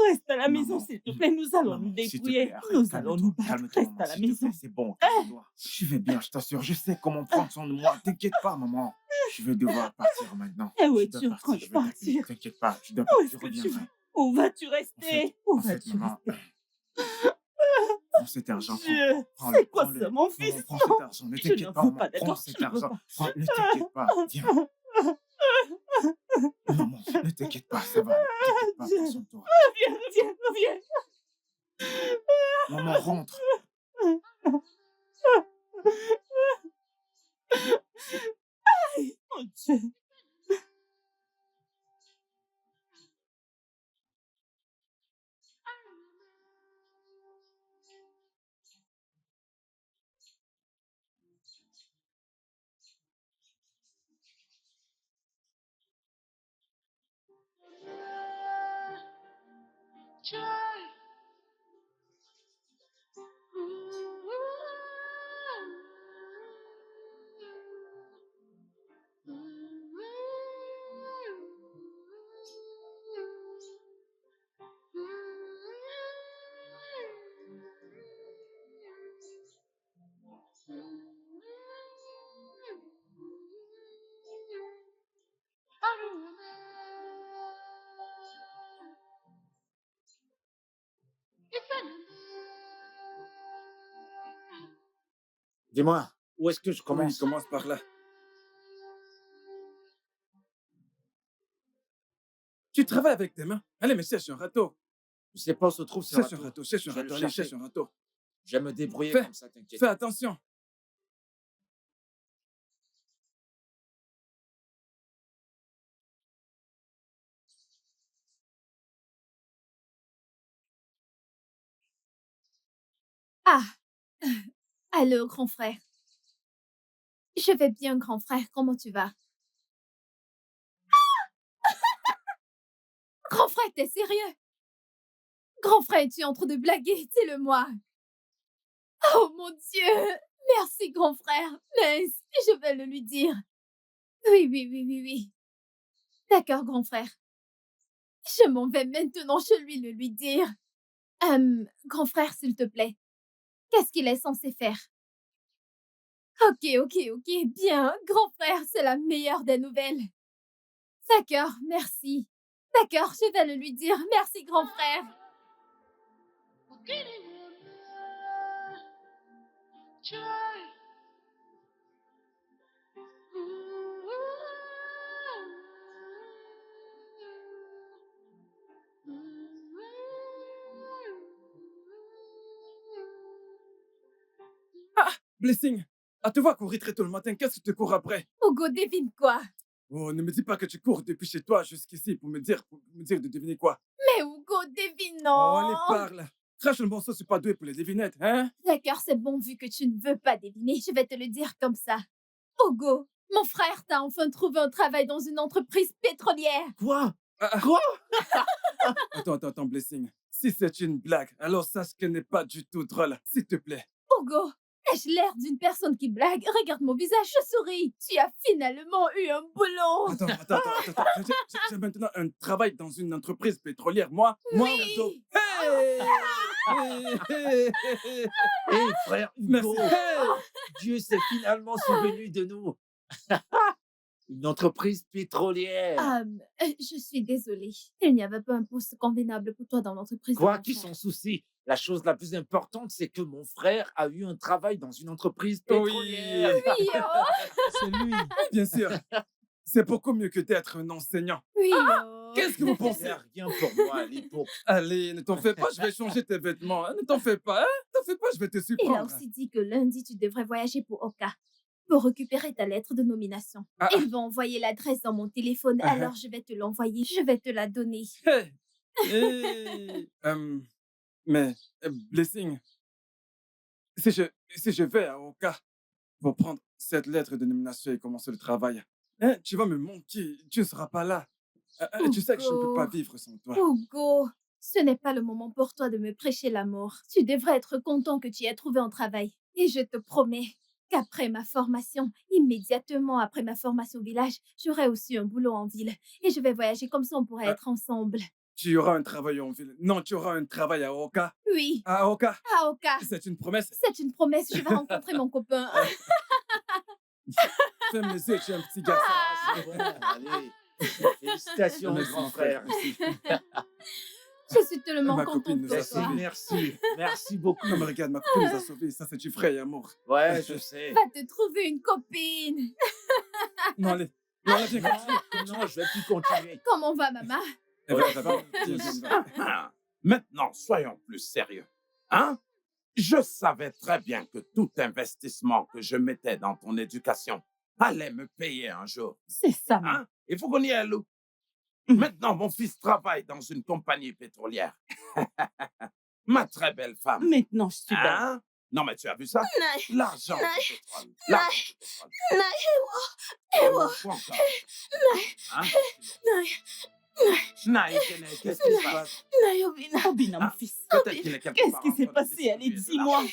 Reste à la Maman, maison, Maman, s'il te plaît. Nous allons nous maman, s'il te débrouiller. plaît, arrête, Nous allons nous calme-toi, battre. calme-toi, Reste maman, à la s'il te plaît, maison. c'est bon, Ah, calme-toi. Je vais bien, je t'assure, je sais comment prendre soin de moi. T'inquiète pas, maman. Je vais devoir partir maintenant. Et où Je es-tu dois en train partir, de je vais t'appeler. partir? T'inquiète pas, je dois Où partir, est-ce je que tu reviendrai. vas? Où vas-tu En fait, rester? Où en fait, vas-tu maman, rester? prends cet argent, Dieu, prends-le, c'est quoi ça, prends-le. mon fils? Maman, prends cet Non, argent, ne je t'inquiète n'en pas, veux maman, pas, prends d'accord? cet Je ne veux argent. pas. Ne t'inquiète pas, viens. Maman, ne t'inquiète pas, ça va, ne t'inquiète pas, Dieu, prends soin de toi. reviens, reviens, reviens. Maman, rentre. Aïe, mon Dieu. Dis-moi, où est-ce que je Oui, commence? commence par là. Tu travailles avec tes mains. Allez, mais cherche un râteau. Je sais pas où se trouve ce Cherche un râteau. râteau, cherche un Je vais le râteau. Allez, chercher. cherche un râteau. Je vais me débrouiller Fais, comme ça, t'inquiète. fais attention. Ah, allô, grand frère. Je vais bien, grand frère. Comment tu vas? Grand frère, t'es sérieux? Grand frère, tu es en train de blaguer, dis-le-moi. Oh mon Dieu! Merci, grand frère. Mince, je vais le lui dire. Oui, oui, oui, oui, oui. D'accord, grand frère. Je m'en vais maintenant chez lui le lui dire. Grand frère, s'il te plaît, qu'est-ce qu'il est censé faire? Ok, ok, ok, bien. Grand frère, c'est la meilleure des nouvelles. D'accord, merci. D'accord, je vais le lui dire. Merci, grand frère. Blessing, à te voir courir très tôt le matin, qu'est-ce que tu te cours après? Hugo, devine quoi? Oh, ne me dis pas que tu cours depuis chez toi jusqu'ici pour me dire de deviner quoi. Mais Hugo, devine, Oh, allez, non! parle. Crache le morceau, c'est pas doué pour les devinettes, hein? D'accord, c'est bon, vu que tu ne veux pas deviner, je vais te le dire comme ça. Hugo, mon frère t'a enfin trouvé un travail dans une entreprise pétrolière. Quoi? Ah, Quoi? attends, Blessing. Si c'est une blague, alors sache qu'elle n'est pas du tout drôle, s'il te plaît. Hugo, ai-je l'air d'une personne qui blague? Regarde mon visage, je souris. Tu as finalement eu un boulot. Attends. J'ai maintenant un travail dans une entreprise pétrolière. Moi, Ronaldo. Oui. Hey! Hé, frère Merci. Hugo, Dieu s'est finalement souvenu de nous. Une entreprise pétrolière. Je suis désolée. Il n'y avait pas un poste convenable pour toi dans l'entreprise. de Quoi mon qu'il frère. s'en soucie, la chose la plus importante, c'est que mon frère a eu un travail dans une entreprise Oui. pétrolière. Oui, oh, C'est lui. Bien sûr. C'est beaucoup mieux que d'être un enseignant. oui, oh. Qu'est-ce que vous Il n'y pensez? a rien pour moi à l'époque. Allez, ne t'en fais pas, je vais changer tes vêtements. Hein. Ne t'en fais pas, je vais te Il a surprendre. aussi dit que lundi, tu devrais voyager pour Oka pour récupérer ta lettre de nomination. Ah. Il va envoyer l'adresse dans mon téléphone, Ah. alors je vais te l'envoyer. Je vais te la donner. Hey! Hey! Mais, Blessing, si je vais à Oka pour prendre cette lettre de nomination et commencer le travail, hein, tu vas me manquer, tu ne seras pas là. Tu sais que je ne peux pas Hugo. vivre sans toi. Hugo, ce n'est pas le moment pour toi de me prêcher la mort. Tu devrais être content que tu aies trouvé un travail. Et je te promets qu'après ma formation, immédiatement après ma formation au village, j'aurai aussi un boulot en ville. Et je vais voyager comme ça, on pourrait Ah. être ensemble. Tu auras un travail en ville. Non, tu auras un travail à Oka. Oui, À Oka. à Oka. C'est une promesse. C'est une promesse, je vais rencontrer mon copain. Ferme les yeux, tu es un petit garçon. Ah, c'est bon, allez. Félicitations, Merci, grand mon frère. frère. Je suis tellement Ma contente copine nous pour a Merci, toi. sauvés. merci. Merci beaucoup. Non, mais regarde, ma copine nous a sauvés. Ça, c'est du vrai amour. Ouais, je sais. Va te trouver une copine. Non, allez. Non, allez, viens, continue. Non, je vais plus continuer. Comment va, maman? Eh, viens, viens, viens. Ah, maintenant, soyons plus sérieux. Hein? Je savais très bien que tout investissement que je mettais dans ton éducation allait me payer un jour. C'est ça, maman. Hein? Il faut qu'on y aille, Lou. Maintenant, mon fils travaille dans une compagnie pétrolière. Ma très belle femme. Maintenant, je suis d'accord. Hein? Non, mais tu as vu ça? Non, L'argent Non. du pétrole. L'argent du pétrole. non, Oh, quoi encore? Hein? Naïe, qu'est-ce qui se passe? non, Obina. Obina, mon Ah. fils. Peut-être qu'il est quelque Qu'est-ce part qui en s'est train de passé? Allez, distribuer de dis-moi.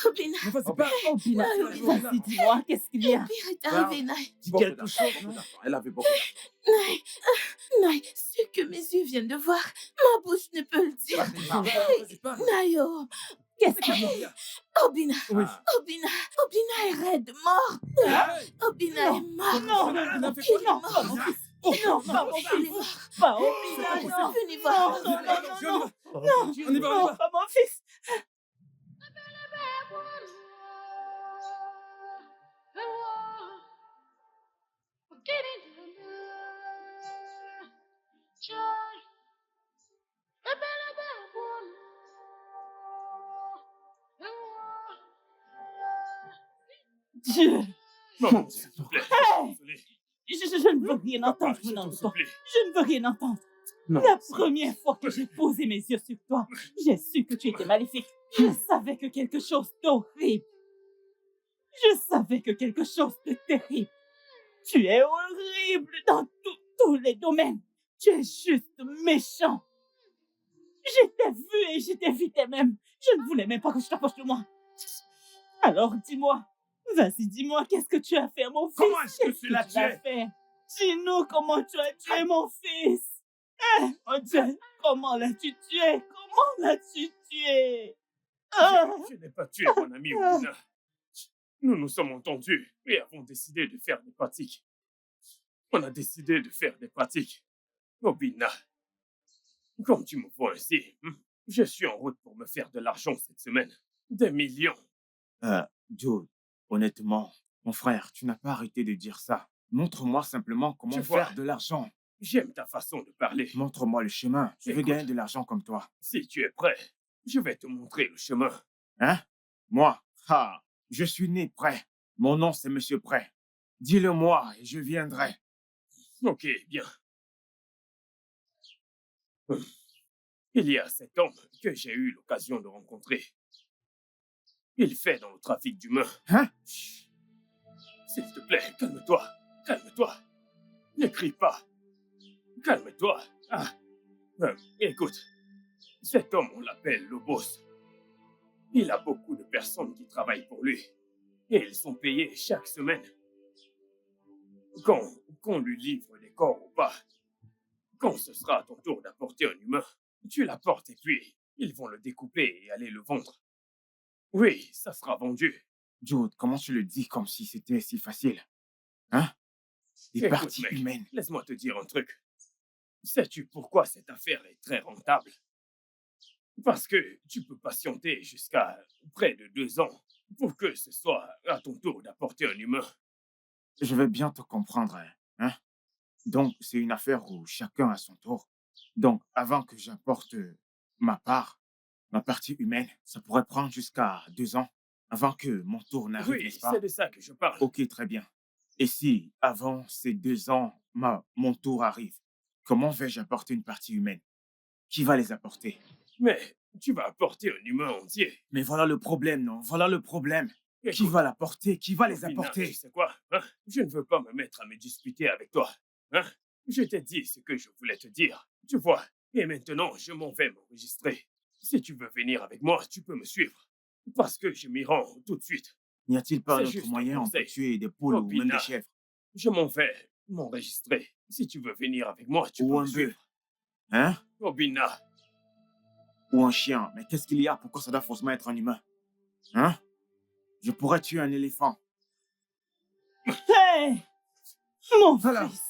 Obina. Mais vas-y, parle. Obina, Obina. vas-y, dis-moi. Qu'est-ce qu'il y a? Pire est l'argent. arrivé, Dis Beaucoup quelque d'argent, chose, beaucoup non? d'argent. Elle avait beaucoup d'argent. Naï, ce que mes yeux viennent de voir, ma bouche ne peut le dire. Vas-y, parle. Vas-y, parle. Nayo, Qu'est-ce qu'il y a? Obina, Oui. Ah. Obina, Obina est raide, mort. Hey! Obina est mort. Non, non, non, non, pas mon fils. Non, pas mon Il est fils. mort. Pas Obina, non. Venez Non, voir. non, non, non, non. On y va, on y Non, va. pas mon fils. Dieu, Maman, s'il te plaît. Hey! Désolé. je ne veux rien entendre Je venant t'en de toi. supplie. Je ne veux rien entendre. Non. La première fois que j'ai posé mes yeux sur toi, j'ai su que tu étais maléfique. Je savais que quelque chose d'horrible. Je savais que quelque chose de terrible. Tu es horrible dans tous les domaines. Tu es juste méchant. Je t'ai vu et je t'évitais même. Je ne voulais même pas que je t'approche de moi. Alors dis-moi, vas-y, dis-moi, qu'est-ce que tu as fait, mon fils? Comment est-ce que Qu'est-ce tu l'as tué? fait? Dis-nous comment tu as tué mon fils. Oh Dieu, comment l'as-tu tué? Comment l'as-tu tué? Ah! Je n'ai pas tué mon ami Obina. Nous nous sommes entendus et avons décidé de faire des pratiques. On a décidé de faire des pratiques. Obina, comme tu me vois ainsi, je suis en route pour me faire de l'argent cette semaine. Des millions. Joe, honnêtement, mon frère, tu n'as pas arrêté de dire ça. Montre-moi simplement comment Tu vois. faire de l'argent. J'aime ta façon de parler. Montre-moi le chemin. Je veux Écoute. gagner de l'argent comme toi. Si tu es prêt, je vais te montrer le chemin. Hein? Moi? Je suis né prêt. Mon nom, c'est Monsieur Prêt. Dis-le-moi et je viendrai. Ok, bien. Il y a cet homme que j'ai eu l'occasion de rencontrer. Il fait dans le trafic d'humains. Hein? Chut. S'il te plaît, calme-toi. Calme-toi. Ne crie pas. Calme-toi. Écoute, cet homme, on l'appelle le boss. Il a beaucoup de personnes qui travaillent pour lui. Et ils sont payés chaque semaine. Qu'on lui livre les corps ou pas, quand ce sera à ton tour d'apporter un humain, tu l'apportes et puis ils vont le découper et aller le vendre. Oui, ça sera vendu. Joe, comment tu le dis comme si c'était si facile? Hein? Des Écoute, parties mec, humaines. Laisse-moi te dire un truc. Sais-tu pourquoi cette affaire est très rentable? Parce que tu peux patienter jusqu'à près de 2 ans pour que ce soit à ton tour d'apporter un humain. Je vais bien te comprendre. Hein? Donc, c'est une affaire où chacun a son tour. Donc, avant que j'apporte ma part, ma partie humaine, ça pourrait prendre jusqu'à 2 ans avant que mon tour n'arrive, Oui, n'est-ce pas? c'est de ça que je parle. Ok, très bien. Et si, avant ces 2 ans, mon tour arrive, comment vais-je apporter une partie humaine? Qui va les apporter? Mais tu vas apporter un humain entier. Mais voilà le problème, non? Voilà le problème. Qui Écoute, va l'apporter? Qui va les Obina, apporter? tu sais quoi, hein? Je ne veux pas me mettre à me disputer avec toi. Hein? Je t'ai dit ce que je voulais te dire. Tu vois, et maintenant, je m'en vais m'enregistrer. Si tu veux venir avec moi, tu peux me suivre. Parce que je m'y rends tout de suite. N'y a-t-il pas C'est un autre juste un moyen on peut conseil. tuer des poules ou même Obina. des chèvres? Je m'en vais m'enregistrer. Si tu veux venir avec moi, tu Ou peux un me bœuf. suivre. Hein? Obina. Ou un chien. Mais qu'est-ce qu'il y a? Pourquoi ça doit forcément être un humain? Hein? Je pourrais tuer un éléphant. Hey, mon Alors, fils.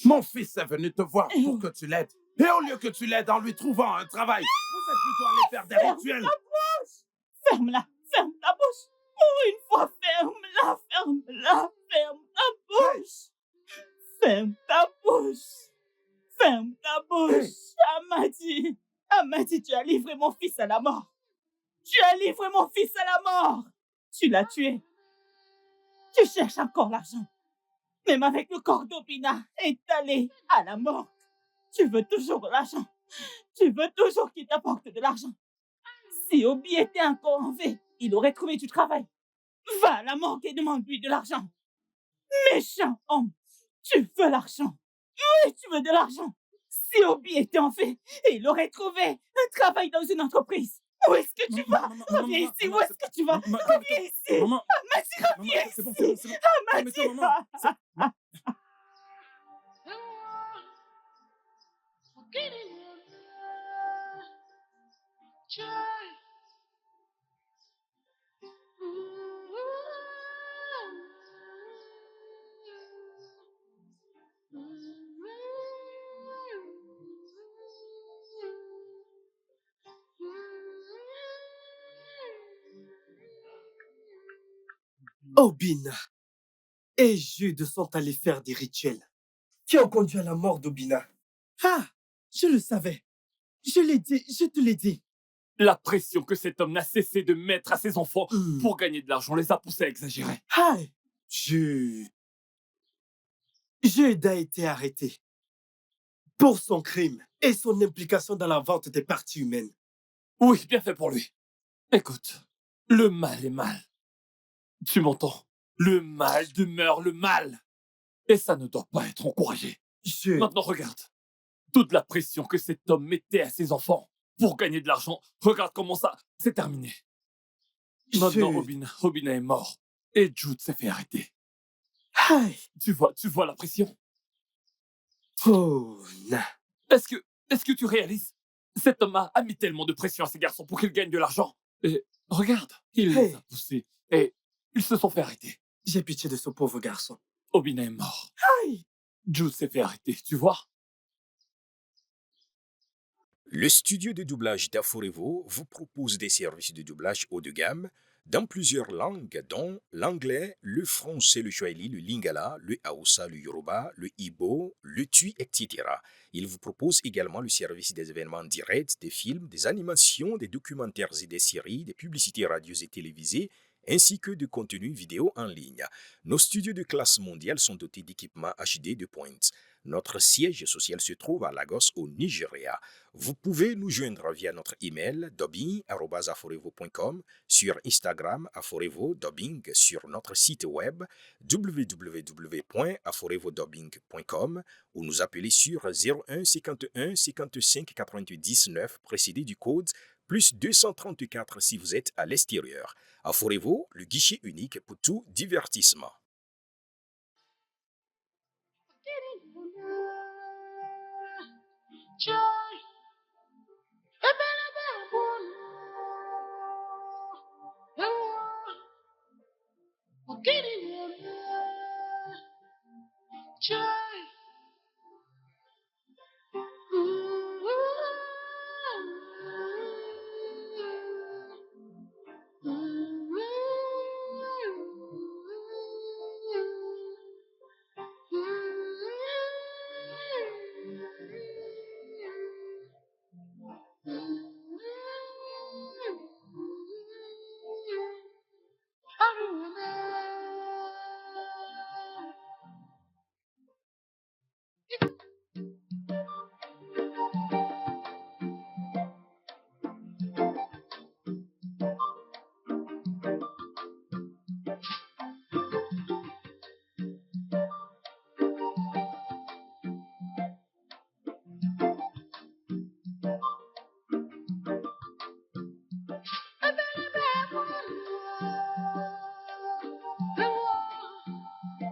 mon fils est venu te voir Eh pour oh. que tu l'aides. Et au lieu que tu l'aides en lui trouvant un travail, vous êtes plutôt allé faire des Ferme rituels. ta bouche. Ferme-la. Ferme ta bouche. Pour une fois, ferme-la. Ferme-la. Ferme ta bouche. Ferme ta bouche. Ferme ta bouche. Amadi. Amadi, tu as livré mon fils à la mort. Tu as livré mon fils à la mort. Tu l'as tué. Tu cherches encore l'argent. Même avec le corps d'Obina étalé à la mort. Tu veux toujours l'argent. Tu veux toujours qu'il t'apporte de l'argent. Si Obi était encore en vie, il aurait trouvé du travail. Va à la morgue et demande-lui de l'argent. Méchant homme. Tu veux l'argent. Oui, tu veux de l'argent. Si Obi était en vie, il aurait trouvé un travail dans une entreprise. Où est-ce que tu vas? Reviens ici. Où est-ce que tu vas? Reviens ici. Maman, Amadi, reviens c'est bon, ici. c'est bon. Amadi, Calme-toi, maman. Obina et Jude sont allés faire des rituels qui ont conduit à la mort d'Obina. Ah, je le savais. Je l'ai dit, je te l'ai dit. La pression que cet homme n'a cessé de mettre à ses enfants Hmm. pour gagner de l'argent les a poussés à exagérer. Ah, Jude. Jude a été arrêté pour son crime et son implication dans la vente des parties humaines. Oui, bien fait pour lui. Écoute, le mal est mal. Tu m'entends? Le mal demeure le mal. Et ça ne doit pas être encouragé. Jude. Maintenant, regarde. Toute la pression que cet homme mettait à ses enfants pour gagner de l'argent, regarde comment ça, c'est terminé. Maintenant, Jude. Obina est mort. Et Jude s'est fait arrêter. Aïe. Tu vois la pression? Oh, non. Est-ce que tu réalises? Cet homme a mis tellement de pression à ses garçons pour qu'ils gagnent de l'argent. Et regarde, il les a poussés. Et ils se sont fait arrêter. J'ai pitié de ce pauvre garçon. Obina est mort. Aïe. Jude s'est fait arrêter, tu vois? Le studio de doublage d'Aforevo vous propose des services de doublage haut de gamme dans plusieurs langues, dont l'anglais, le français, le swahili, le lingala, le hausa, le yoruba, le ibo, le tui, etc. Il vous propose également le service des événements directs, des films, des animations, des documentaires et des séries, des publicités radios et télévisées, ainsi que de contenus vidéo en ligne. Nos studios de classe mondiale sont dotés d'équipements HD de pointe. Notre siège social se trouve à Lagos, au Nigeria. Vous pouvez nous joindre via notre email dubbing@aforevo.com, sur Instagram Aforevo Dubbing, sur notre site web www.aforevodubbing.com ou nous appeler sur 01 51 55 88 19 précédé du code plus 234 si vous êtes à l'extérieur. Aforevo, le guichet unique pour tout divertissement. Joy.